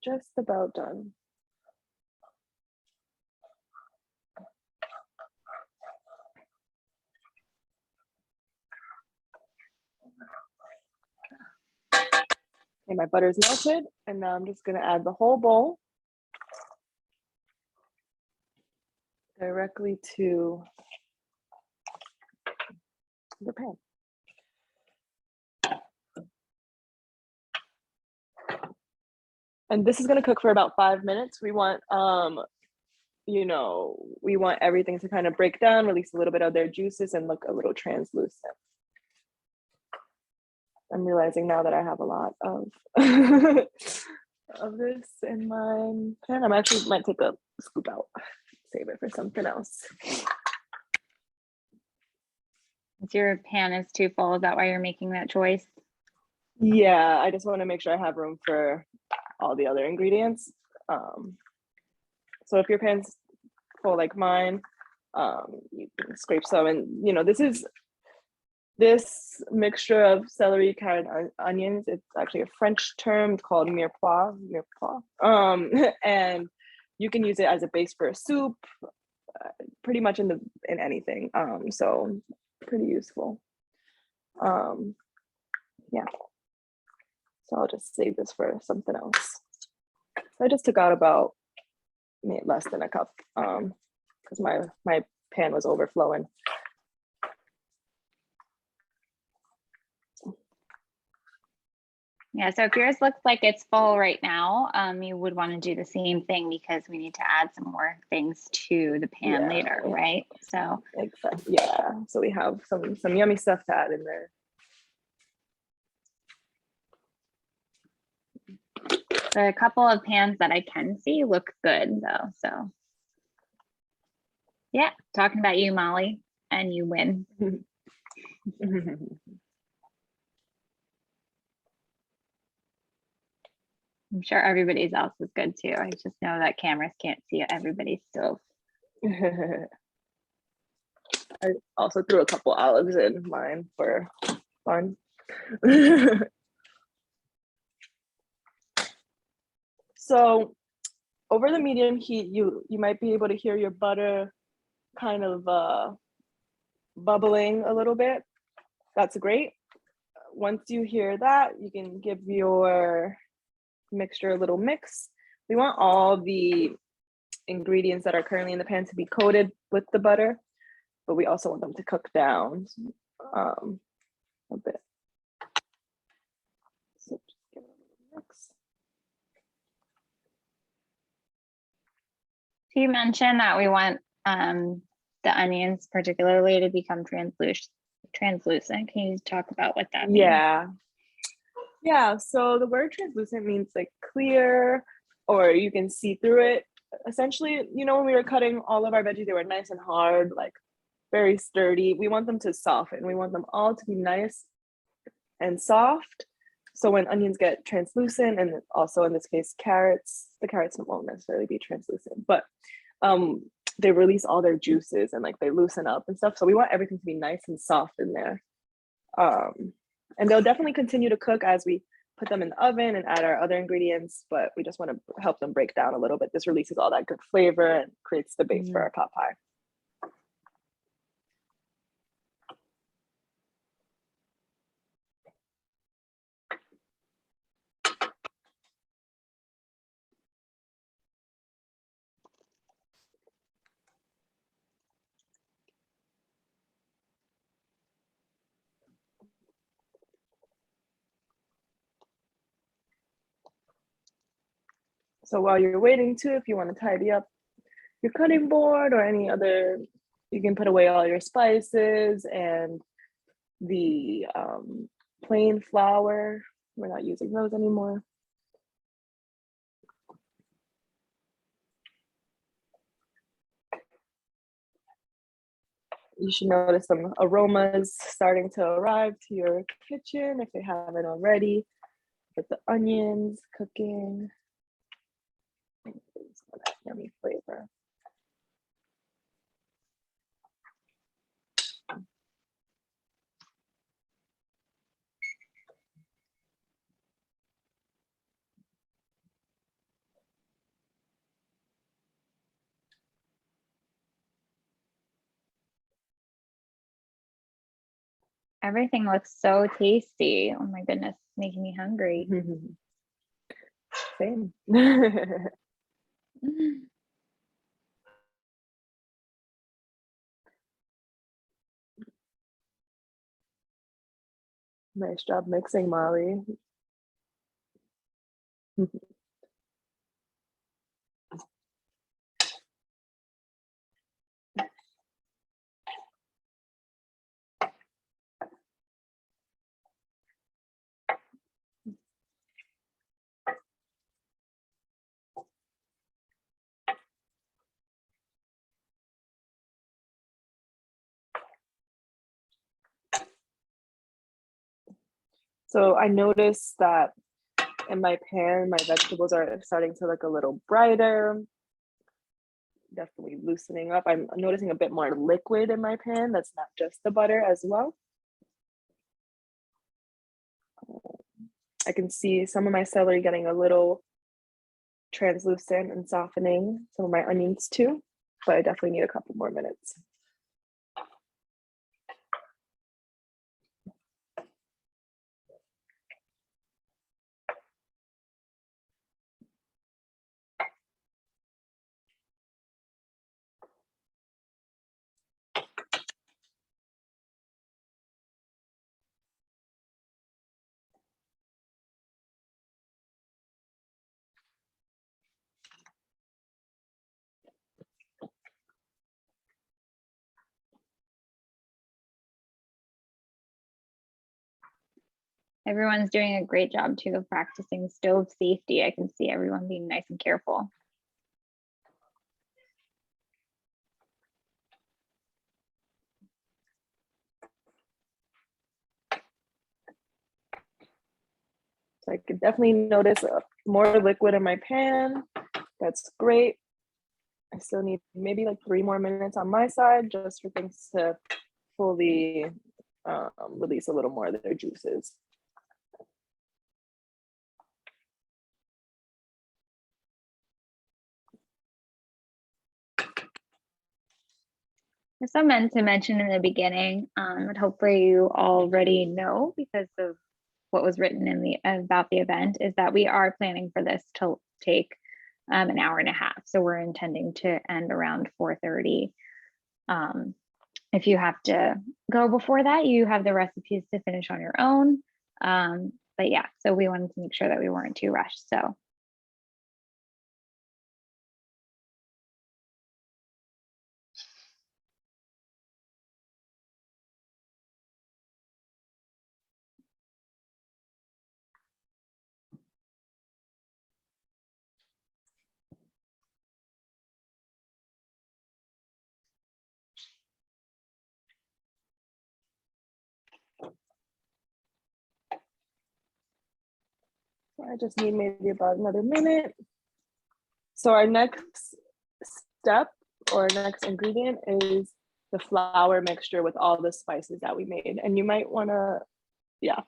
Just about done. Okay, my butter is melted, and now I'm just going to add the whole bowl directly to the pan. And this is gonna cook for about 5 minutes. We want, you know, we want everything to kind of break down, release a little bit of their juices and look a little translucent. I'm realizing now that I have a lot of of this in my pan. I'm actually might take a scoop out, save it for something else. Your pan is too full. Is that why you're making that choice? Yeah, I just want to make sure I have room for all the other ingredients. So if your pan's full like mine, you can scrape some. And you know, this mixture of celery, carrot, and onions, it's actually a French term called mirepoix, and you can use it as a base for a soup, pretty much in anything. So pretty useful. Yeah. So I'll just save this for something else. So I just took out about less than a cup because my pan was overflowing. Yeah, so if yours looks like it's full right now, you would want to do the same thing because we need to add some more things to the pan later, right? So exactly, yeah. So we have some yummy stuff to add in there. The couple of pans that I can see look good though, so. Yeah, talking about you, Molly, and you win. I'm sure everybody's else is good too. I just know that cameras can't see everybody's stove. I also threw a couple olives in mine for fun. So over the medium heat, you might be able to hear your butter kind of bubbling a little bit. That's great. Once you hear that, you can give your mixture a little mix. We want all the ingredients that are currently in the pan to be coated with the butter, but we also want them to cook down a bit. So just give it a little mix. So you mentioned that we want the onions particularly to become translucent. Can you talk about what that means? Yeah, so the word translucent means like clear, or you can see through it. Essentially, you know, when we were cutting all of our veggies, they were nice and hard, like very sturdy. We want them to soften. We want them all to be nice and soft. So when onions get translucent, and also in this case, the carrots won't necessarily be translucent, but they release all their juices and like they loosen up and stuff. So we want everything to be nice and soft in there. And they'll definitely continue to cook as we put them in the oven and add our other ingredients, but we just want to help them break down a little bit. This releases all that good flavor and creates the base for our pot pie. So while you're waiting too, if you want to tidy up your cutting board or any other, you can put away all your spices and the plain flour. We're not using those anymore. You should notice some aromas starting to arrive to your kitchen if they haven't already, with the onions cooking. Yummy flavor. Everything looks so tasty. Oh my goodness, making me hungry. Same. Nice job mixing, Molly. So I noticed that in my pan, my vegetables are starting to look a little brighter, definitely loosening up. I'm noticing a bit more liquid in my pan. That's not just the butter as well. I can see some of my celery getting a little translucent and softening, some of my onions too, but I definitely need a couple more minutes. Everyone's doing a great job too of practicing stove safety. I can see everyone being nice and careful. So I could definitely notice more liquid in my pan. That's great. I still need maybe like 3 more minutes on my side just for things to fully release a little more of their juices. As I meant to mention in the beginning, but hopefully you already know because of what was written in the about the event, is that we are planning for this to take an hour and a half. So we're intending to end around 4:30. If you have to go before that, you have the recipes to finish on your own. But yeah, so we wanted to make sure that we weren't too rushed. So I just need maybe about another minute. So our next step or next ingredient is the flour mixture with all the spices that we made. And you might want to, yeah,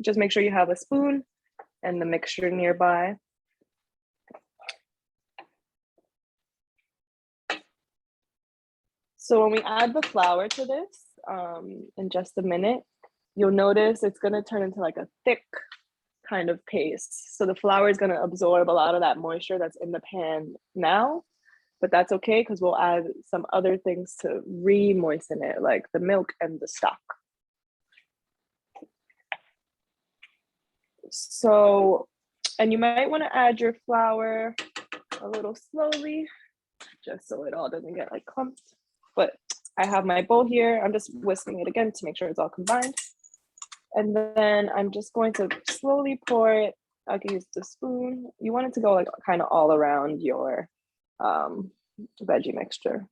just make sure you have a spoon and the mixture nearby. So when we add the flour to this in just a minute, you'll notice it's going to turn into like a thick kind of paste. So the flour is going to absorb a lot of that moisture that's in the pan now, but that's okay because we'll add some other things to re-moisten it, like the milk and the stock. So, and you might want to add your flour a little slowly, just so it all doesn't get like clumped. But I have my bowl here. I'm just whisking it again to make sure it's all combined. And then I'm just going to slowly pour it. I can use the spoon. You want it to go like kind of all around your veggie mixture.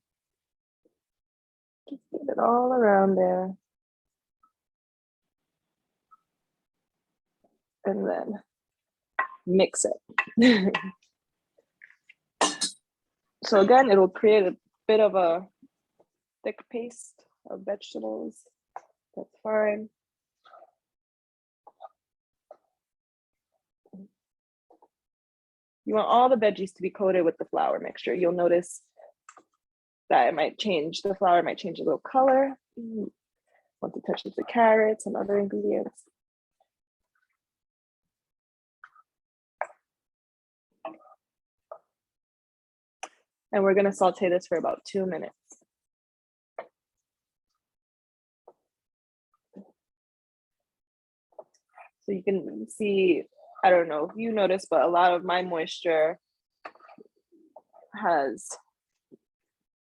Just get it all around there. And then mix it. So again, it'll create a bit of a thick paste of vegetables. That's fine. You want all the veggies to be coated with the flour mixture. You'll notice that it might change, the flour might change a little color once it touches the carrots and other ingredients. And we're gonna saute this for about 2 minutes. So you can see, I don't know if you notice, but a lot of my moisture has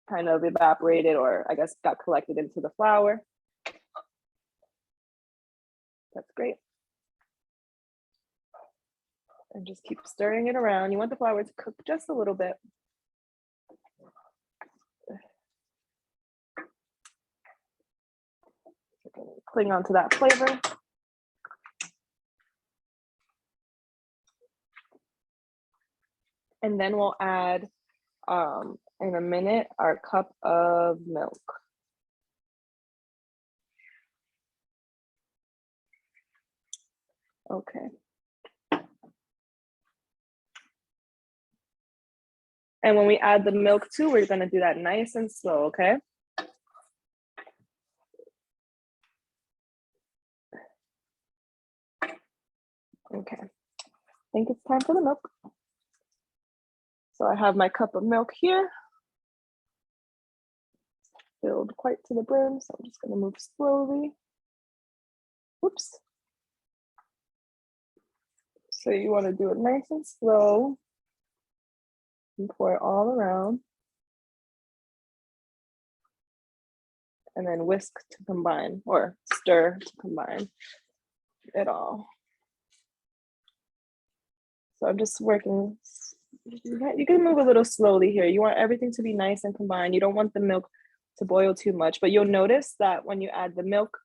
kind of evaporated, or I guess got collected into the flour. That's great. And just keep stirring it around. You want the flour to cook just a little bit. Cling on to that flavor. And then we'll add, in a minute, our cup of milk. Okay. And when we add the milk too, we're gonna do that nice and slow, okay? Okay, I think it's time for the milk. So I have my cup of milk here, filled quite to the brim, so I'm just gonna move slowly. Whoops. So you wanna do it nice and slow and pour it all around. And then whisk to combine, or stir to combine it all. So I'm just working, you can move a little slowly here. You want everything to be nice and combined. You don't want the milk to boil too much, but you'll notice that when you add the milk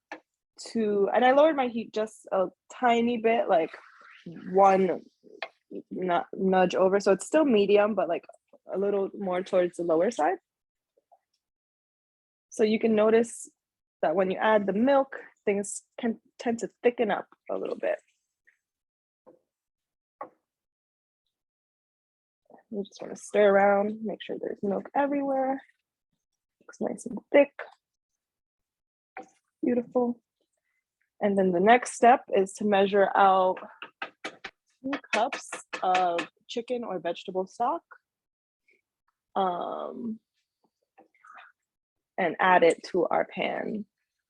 to, and I lowered my heat just a tiny bit, like one nudge over. So it's still medium, but like a little more towards the lower side. So you can notice that when you add the milk, things can tend to thicken up a little bit. You just want to stir around, make sure there's milk everywhere. Looks nice and thick. Beautiful. And then the next step is to measure out 2 cups of chicken or vegetable stock. And add it to our pan.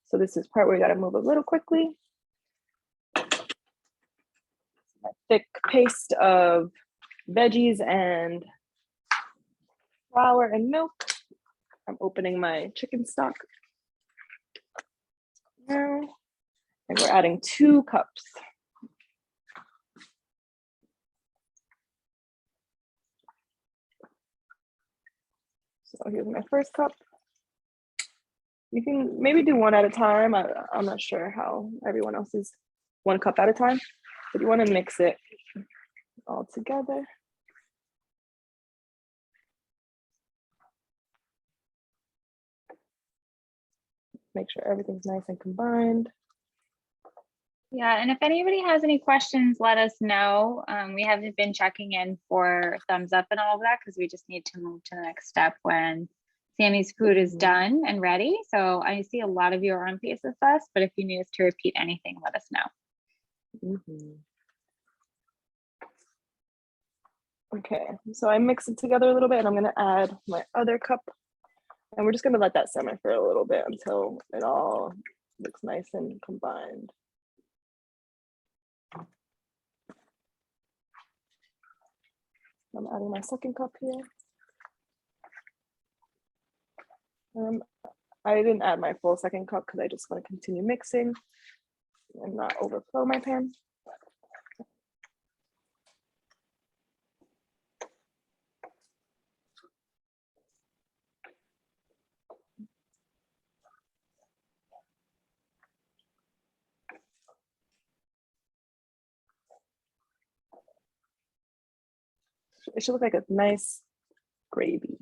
So this is part where we got to move a little quickly. A thick paste of veggies and flour and milk. I'm opening my chicken stock now, and we're adding 2 cups. So here's my first cup. You can maybe do one at a time. I'm not sure how everyone else is, 1 cup at a time, but you want to mix it all together. Make sure everything's nice and combined. Yeah, and if anybody has any questions, let us know. We haven't been checking in for thumbs up and all of that because we just need to move to the next step when Sammy's food is done and ready. So I see a lot of you are on pace with us, but if you need us to repeat anything, let us know. Okay, so I mix it together a little bit and I'm gonna add my other cup. And we're just gonna let that simmer for a little bit until it all looks nice and combined. I'm adding my second cup here. I didn't add my full second cup because I just want to continue mixing and not overflow my pan. It should look like a nice gravy.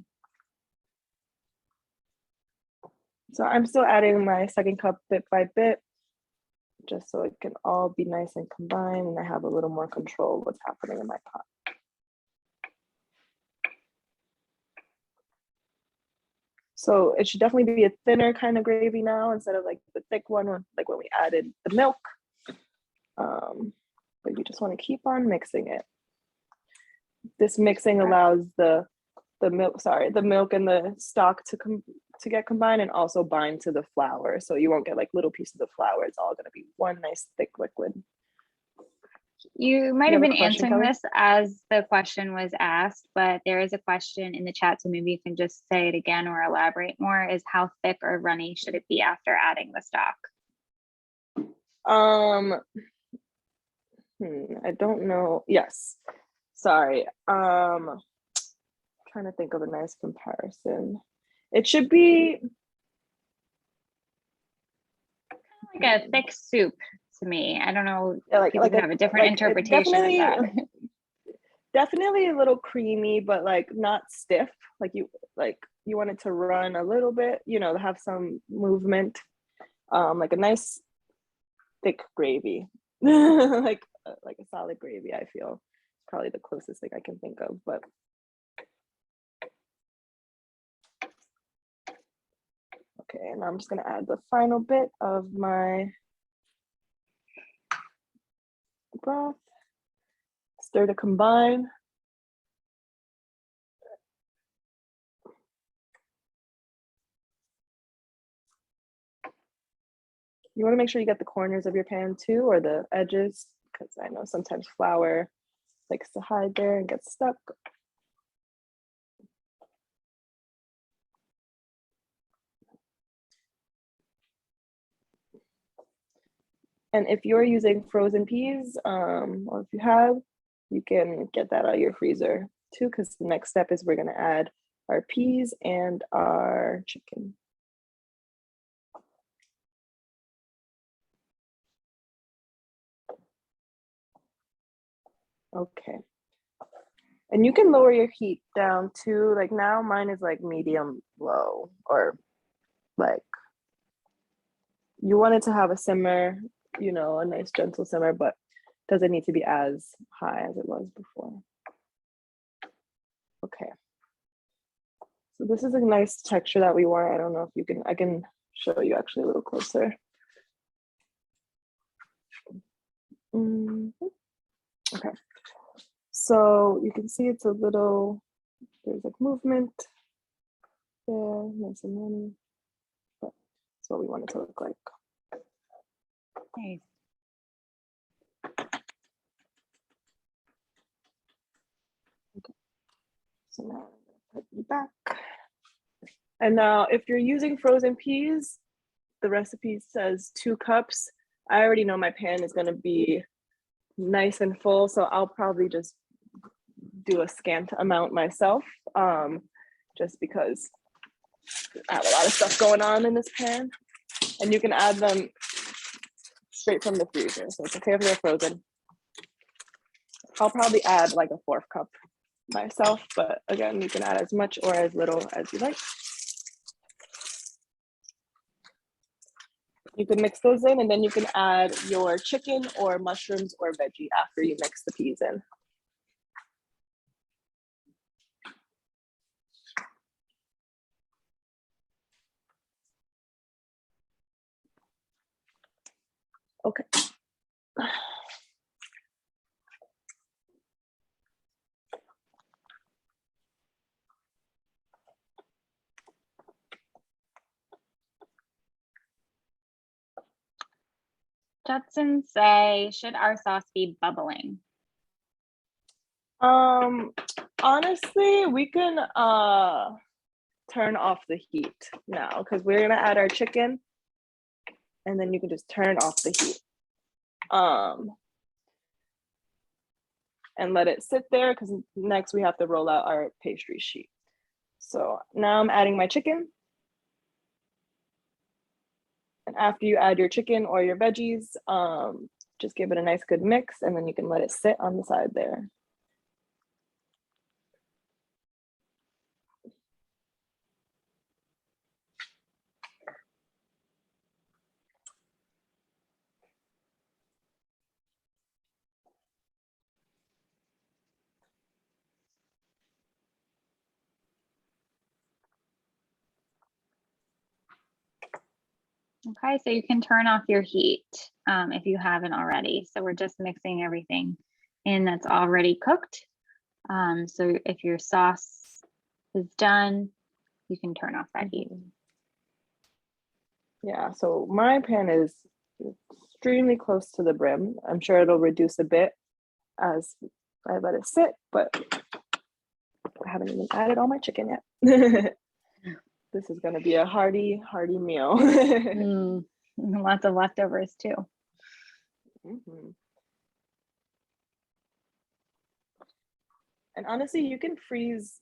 So I'm still adding my second cup bit by bit, just so it can all be nice and combined and I have a little more control of what's happening in my pot. So it should definitely be a thinner kind of gravy now instead of like the thick one, like when we added the milk. But you just want to keep on mixing it. This mixing allows the milk and the stock to get combined and also bind to the flour. So you won't get like little pieces of flour. It's all going to be one nice thick liquid. You might You have have a been question, answering Kelly? this as the question was asked, but there is a question in the chat, so maybe you can just say it again or elaborate more, is how thick or runny should it be after adding the stock? I don't know. Yes. Sorry. Trying to think of a nice comparison. It should be Like a thick soup to me. I don't know. yeah, People could have a different interpretation of that. definitely a little creamy, but like not stiff. Like you want it to run a little bit, you know, have some movement. Like a nice thick gravy. like a solid gravy, I feel. Probably the closest thing I can think of, but okay, and I'm just gonna add the final bit of my broth. Stir to combine. You want to make sure you get the corners of your pan too, or the edges, because I know sometimes flour likes to hide there and get stuck. And if you're using frozen peas, or if you have, you can get that out of your freezer too, because the next step is we're going to add our peas and our chicken. Okay. And you can lower your heat down too. Like now mine is like medium low, or like you want it to have a simmer, you know, a nice gentle simmer, but doesn't need to be as high as it was before. Okay. So this is a nice texture that we want. I don't know if you can, I can show you actually a little closer. Okay. So you can see it's a little, there's like movement there, nice and runny. But that's what we want it to look like. Nice. Okay. So now I'm gonna put you back. And now if you're using frozen peas, the recipe says 2 cups. I already know my pan is gonna be nice and full, so I'll probably just do a scant amount myself, just because I have a lot of stuff going on in this pan. And you can add them straight from the freezer, so it's okay if they're frozen. I'll probably add like a 4th cup myself, but again, you can add as much or as little as you like. You can mix those in, and then you can add your chicken or mushrooms or veggie after you mix the peas in. Okay. Judson say, should our sauce be bubbling? Honestly, we can turn off the heat now, because we're gonna add our chicken, and then you can just turn off the heat. And let it sit there, because next we have to roll out our pastry sheet. So now I'm adding my chicken. And after you add your chicken or your veggies, just give it a nice good mix, and then you can let it sit on the side there. Okay, so you can turn off your heat if you haven't already. So we're just mixing everything in that's already cooked. So if your sauce is done, you can turn off that heat. Yeah, so my pan is extremely close to the brim. I'm sure it'll reduce a bit as I let it sit, but I haven't even added all my chicken yet. This is going to be a hearty meal. Lots of leftovers too. Mm-hmm. And honestly, you can freeze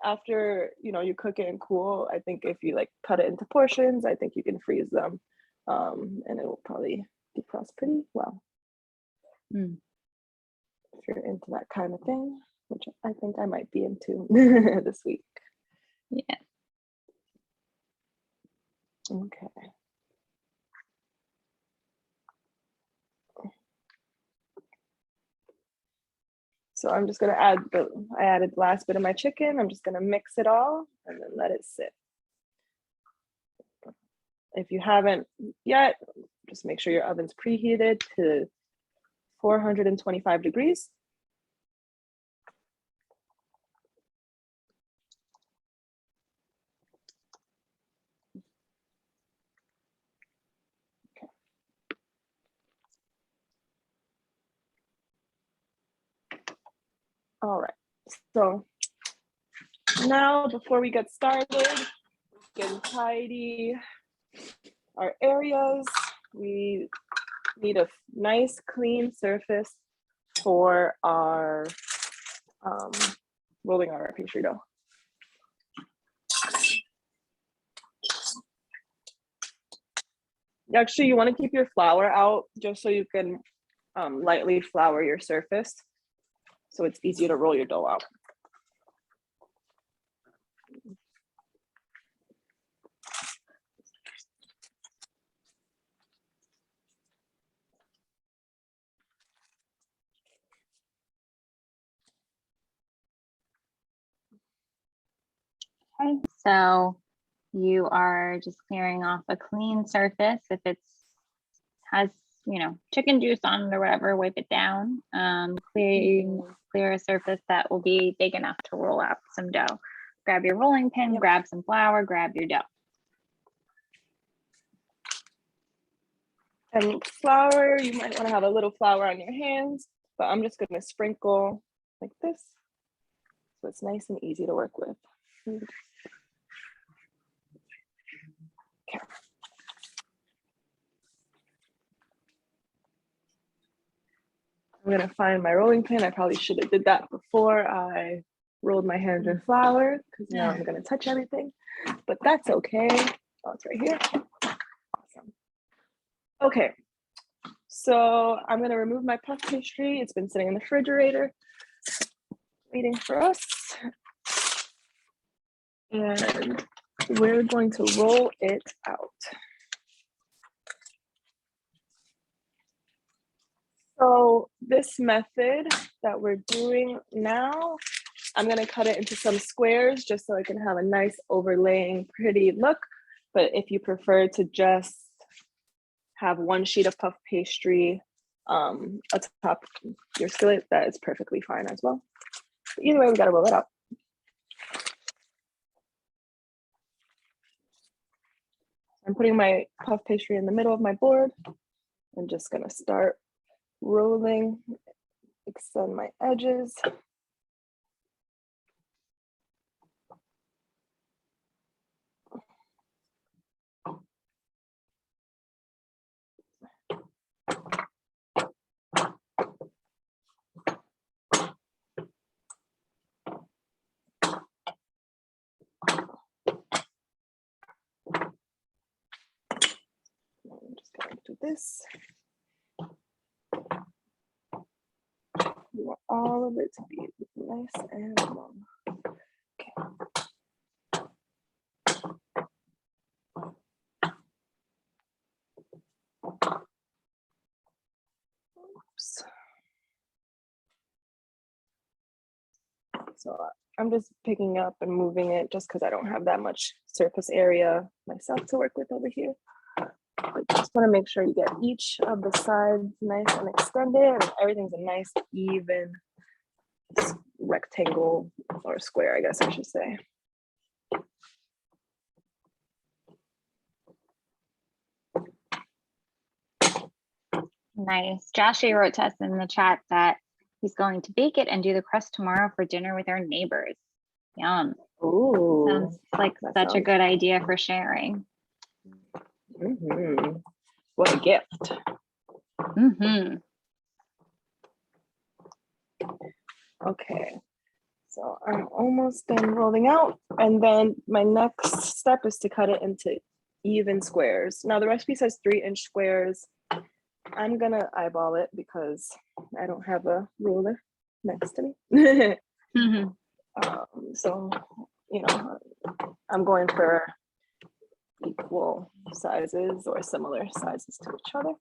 after, you cook it and cool. I think if you like cut it into portions, I think you can freeze them, and it will probably defrost pretty well. If you're into that kind of thing, which I think I might be into this week. Yeah. Okay. So I'm just gonna I added the last bit of my chicken. I'm just gonna mix it all and then let it sit. If you haven't yet, just make sure your oven's preheated to 425 degrees. All right, so now before we get started, getting tidy our areas, we need a nice clean surface for our rolling our pastry dough. Actually, you want to keep your flour out just so you can lightly flour your surface, so it's easier to roll your dough out. Okay, so you are just clearing off a clean surface. If it's has chicken juice on it or whatever, wipe it down. Clear a surface that will be big enough to roll out some dough. Grab your rolling pin, grab some flour, grab your dough. And flour, you might want to have a little flour on your hands, but I'm just going to sprinkle like this, so it's nice and easy to work with. Okay. I'm gonna find my rolling pin. I probably should have did that before I rolled my hands in flour, because now I'm gonna touch everything, but that's okay. Oh, it's right here. Awesome. Okay, so I'm gonna remove my puff pastry. It's been sitting in the refrigerator, waiting for us. And we're going to roll it out. So this method that we're doing now, I'm gonna cut it into some squares just so I can have a nice overlaying pretty look. But if you prefer to just have one sheet of puff pastry atop your skillet, that is perfectly fine as well. But either way, we gotta roll it out. I'm putting my puff pastry in the middle of my board. I'm just gonna start rolling, extend my edges. I'm just going to do this. We want all of it to be nice and long. Okay. Oops. So I'm just picking up and moving it just because I don't have that much surface area myself to work with over here. But just want to make sure you get each of the sides nice and extended and everything's a nice even rectangle or square, I guess I should say. Nice. Joshua wrote to us in the chat that He's going to bake it and do the crust tomorrow for dinner with our neighbors. Yum. Ooh, Sounds like such a good idea for sharing. What a gift. Okay, so I'm almost done rolling out, and then my next step is to cut it into even squares. Now the recipe says 3-inch squares. I'm gonna eyeball it because I don't have a ruler next to me. So, you know, I'm going for equal sizes or similar sizes to each other.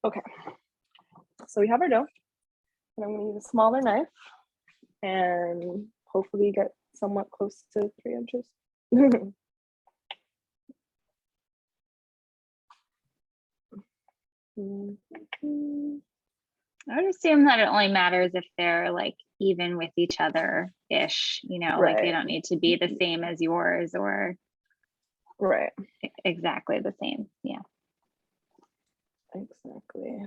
Okay, so we have our dough, and I'm gonna use a smaller knife and hopefully get somewhat close to 3 inches. I would assume that it only matters if they're like even with each other ish, you know, like they don't need to be the same as yours or exactly the same. Yeah. Exactly.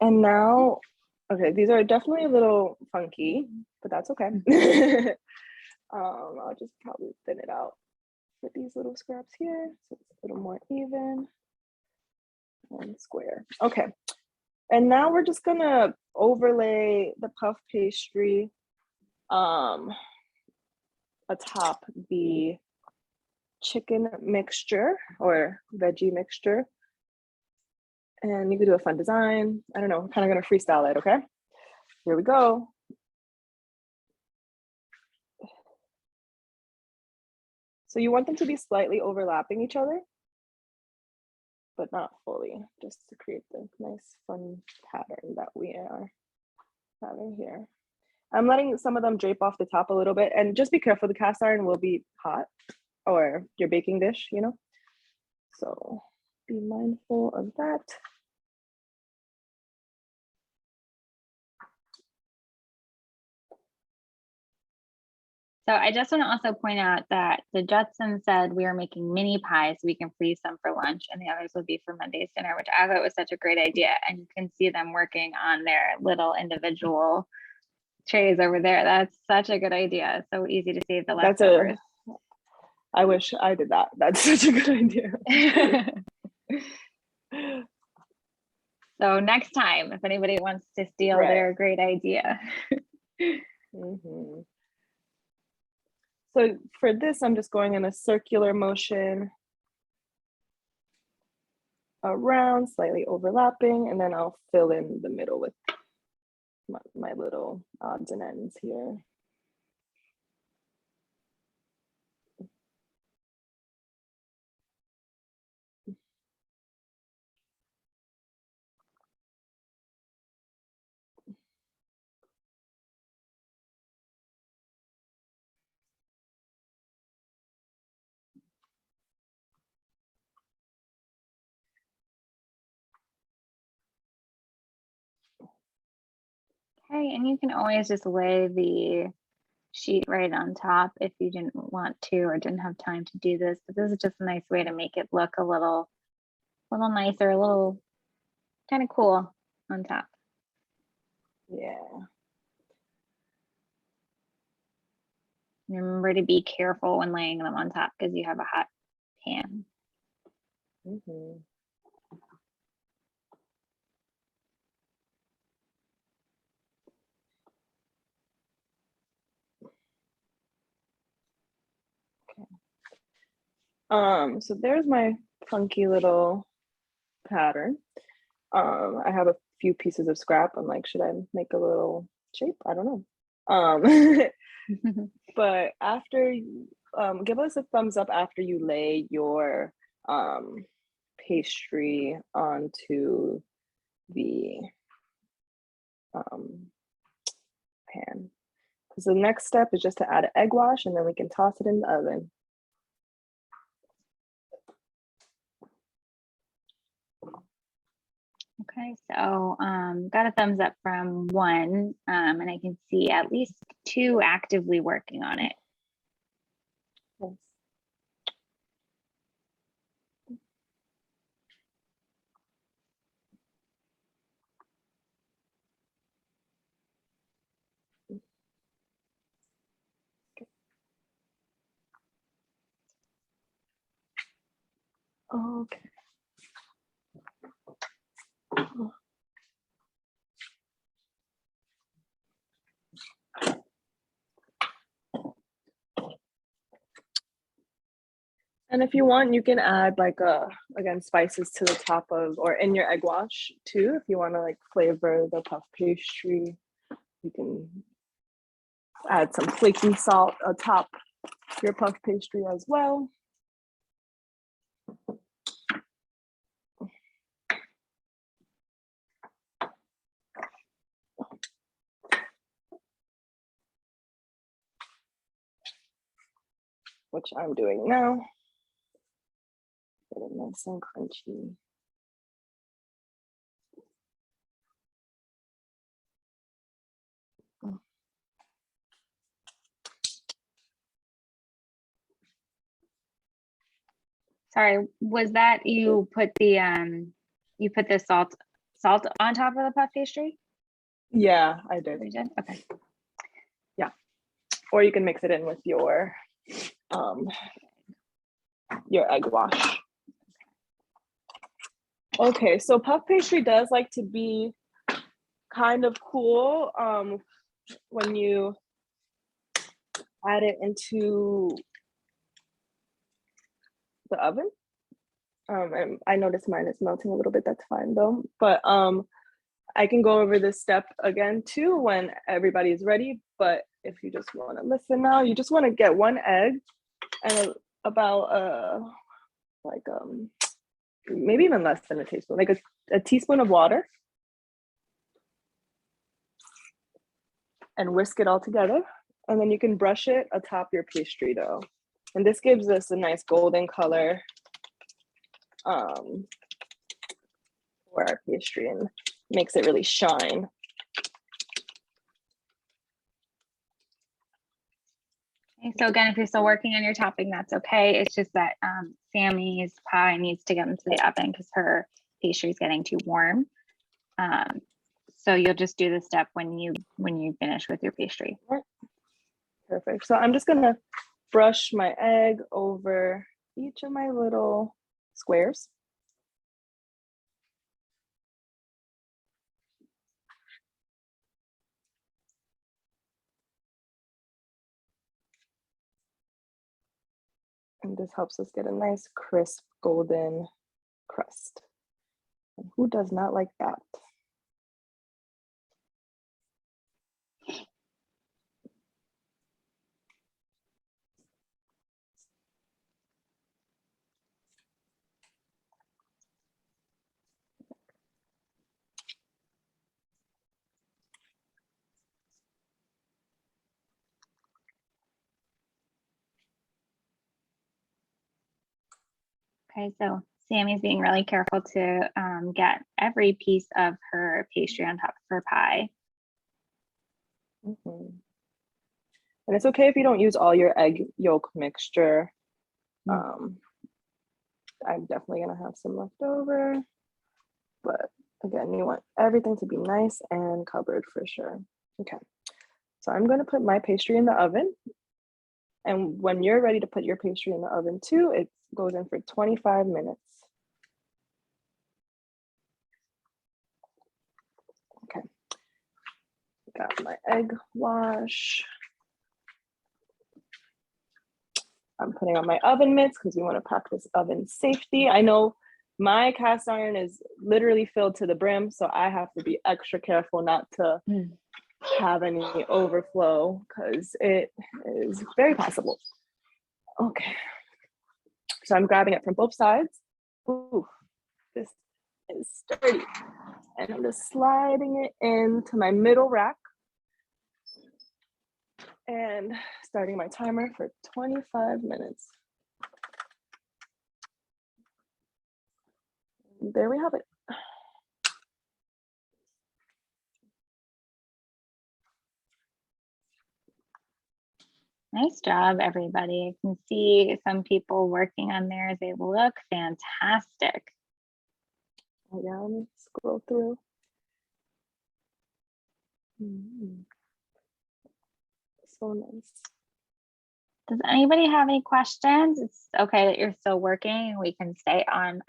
And now, okay, these are definitely a little funky, but that's okay. I'll just probably thin it out with these little scraps here, so it's a little more even and square. Okay, and now we're just gonna overlay the puff pastry atop the chicken mixture or veggie mixture. And you could do a fun design. I don't know, I'm kind of gonna freestyle it, okay? Here we go. So you want them to be slightly overlapping each other, but not fully, just to create the nice fun pattern that we are having here. I'm letting some of them drape off the top a little bit, and just be careful, the cast iron will be hot, or your baking dish, you know? So be mindful of that. So I just want to also point out that the Judson said we are making mini pies. So we can freeze some for lunch and the others would be for Monday's dinner, which I thought was such a great idea. And you can see them working on their little individual trays over there. That's such a good idea. So easy to save the leftovers. I wish I did that. That's such a good idea. So next time, if anybody wants to steal their great idea. So for this, I'm just going in a circular motion around, slightly overlapping, and then I'll fill in the middle with my little odds and ends here. Okay, and you can always just lay the sheet right on top if you didn't want to or didn't have time to do this. But this is just a nice way to make it look a little nicer, a little kind of cool on top. Yeah. Remember to be careful when laying them on top because you have a hot pan. So there's my funky little pattern. I have a few pieces of scrap. I'm like, should I make a little shape? I don't know. But after, give us a thumbs up after you lay your pastry onto the pan. Because the next step is just to add an egg wash and then we can toss it in the oven. Okay, so got a thumbs up from one, and I can see at least 2 actively working on it. Yes. Okay. And if you want, you can add like again spices to the top of or in your egg wash too. If you want to like flavor the puff pastry, you can add some flaky salt atop your puff pastry as well. Which I'm doing now. Get it nice and crunchy. Sorry, was that you put the salt on top of the puff pastry? Yeah, I did. You did? Okay. Yeah. Or you can mix it in with your egg wash. Okay, so puff pastry does like to be kind of cool when you add it into the oven. And I noticed mine is melting a little bit, that's fine though. But I can go over this step again too when everybody's ready. But if you just want to listen now, you just want to get one egg and about maybe even less than a teaspoon, like a teaspoon of water, and whisk it all together. And then you can brush it atop your pastry dough. And this gives us a nice golden color for our pastry and makes it really shine. Okay, so again, if you're still working on your topping, that's okay. It's just that Sammy's pie needs to get into the oven because her pastry is getting too warm. So you'll just do the step when you finish with your pastry. Perfect. So I'm just gonna brush my egg over each of my little squares. And this helps us get a nice crisp golden crust. And who does not like that? Okay, so Sammy's being really careful to get every piece of her pastry on top of her pie. Mm-hmm. And it's okay if you don't use all your egg yolk mixture. I'm definitely gonna have some left over, but again, you want everything to be nice and covered for sure. Okay, so I'm gonna put my pastry in the oven. And when you're ready to put your pastry in the oven too, it goes in for 25 minutes. Okay, got my egg wash. I'm putting on my oven mitts because we want to practice oven safety. I know my cast iron is literally filled to the brim, so I have to be extra careful not to have any overflow because it is very possible. Okay, so I'm grabbing it from both sides. Ooh, this is sturdy. And I'm just sliding it into my middle rack and starting my timer for 25 minutes. There we have it. Nice job, everybody. I can see some people working on theirs. They look fantastic. Oh, yeah, let me scroll through. So nice. Does anybody have any questions? It's okay that you're still working. We can stay on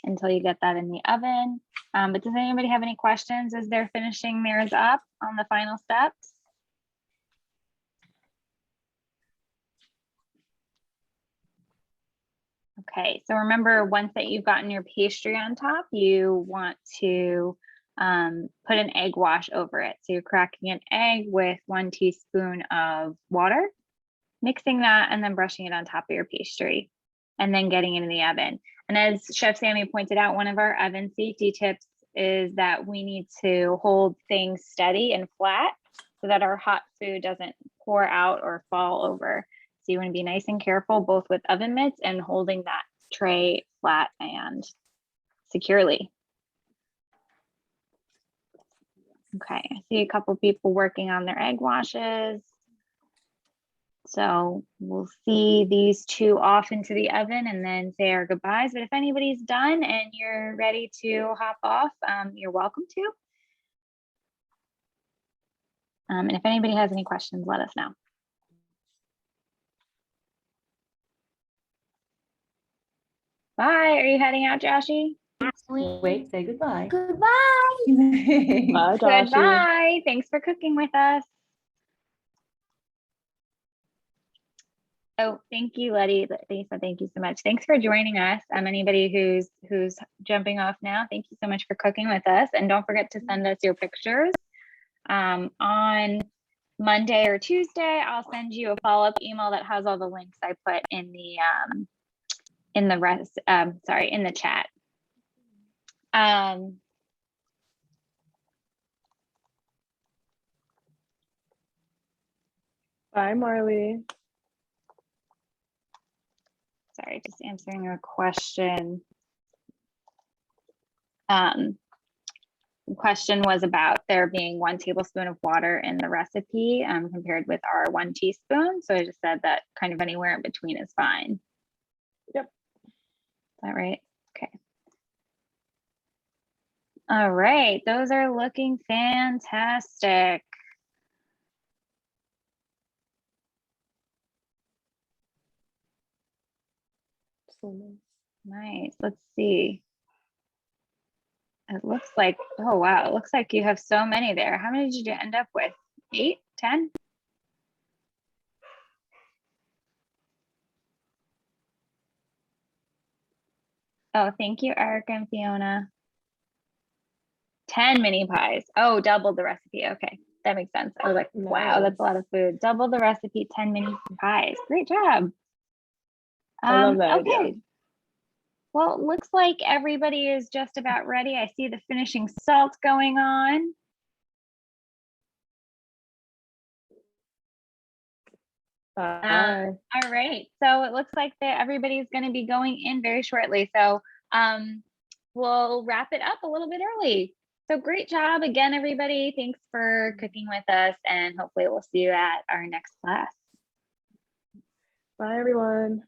until you get that in the oven. But does anybody have any questions as they're finishing theirs up on the final steps? Okay, so remember, once that you've gotten your pastry on top, you want to put an egg wash over it. So you're cracking an egg with 1 teaspoon of water, mixing that, and then brushing it on top of your pastry, and then getting it in the oven. And as Chef Sammy pointed out, one of our oven safety tips is that we need to hold things steady and flat so that our hot food doesn't pour out or fall over. So you want to be nice and careful both with oven mitts and holding that tray flat and securely. Okay, I see a couple people working on their egg washes. So we'll see these two off into the oven and then say our goodbyes. But if anybody's done and you're ready to hop off, you're welcome to. And if anybody has any questions, let us know. Bye. Are you heading out, Joshy? Wait, say goodbye. Goodbye. Bye, Joshy. Goodbye. Thanks for cooking with us. Oh, thank you, Letty. Lisa, thank you so much. Thanks for joining us. Anybody who's jumping off now, thank you so much for cooking with us. And don't forget to send us your pictures. On Monday or Tuesday, I'll send you a follow-up email that has all the links I put in the in the chat. Bye, Marley. Sorry, just answering a question. The question was about there being 1 tablespoon of water in the recipe compared with our 1 teaspoon. So I just said that kind of anywhere in between is fine. Yep. Is that right? Okay. All right, those are looking fantastic. So nice. Nice. Let's see. It looks like, oh wow, it looks like you have so many there. How many did you end up with? 8, 10? Oh, thank you, Erica and Fiona. 10 mini pies. Oh, double the recipe. Okay, that makes sense. I was like, wow, that's a lot of food. Double the recipe, 10 mini pies. Great job. I love that okay. idea. Well, it looks like everybody is just about ready. I see the finishing salt going on. Bye. All right, so it looks like that everybody's going to be going in very shortly. So we'll wrap it up a little bit early. So great job again, everybody. Thanks for cooking with us, and hopefully we'll see you at our next class. Bye, everyone.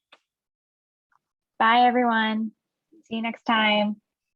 Bye, everyone. See you next time.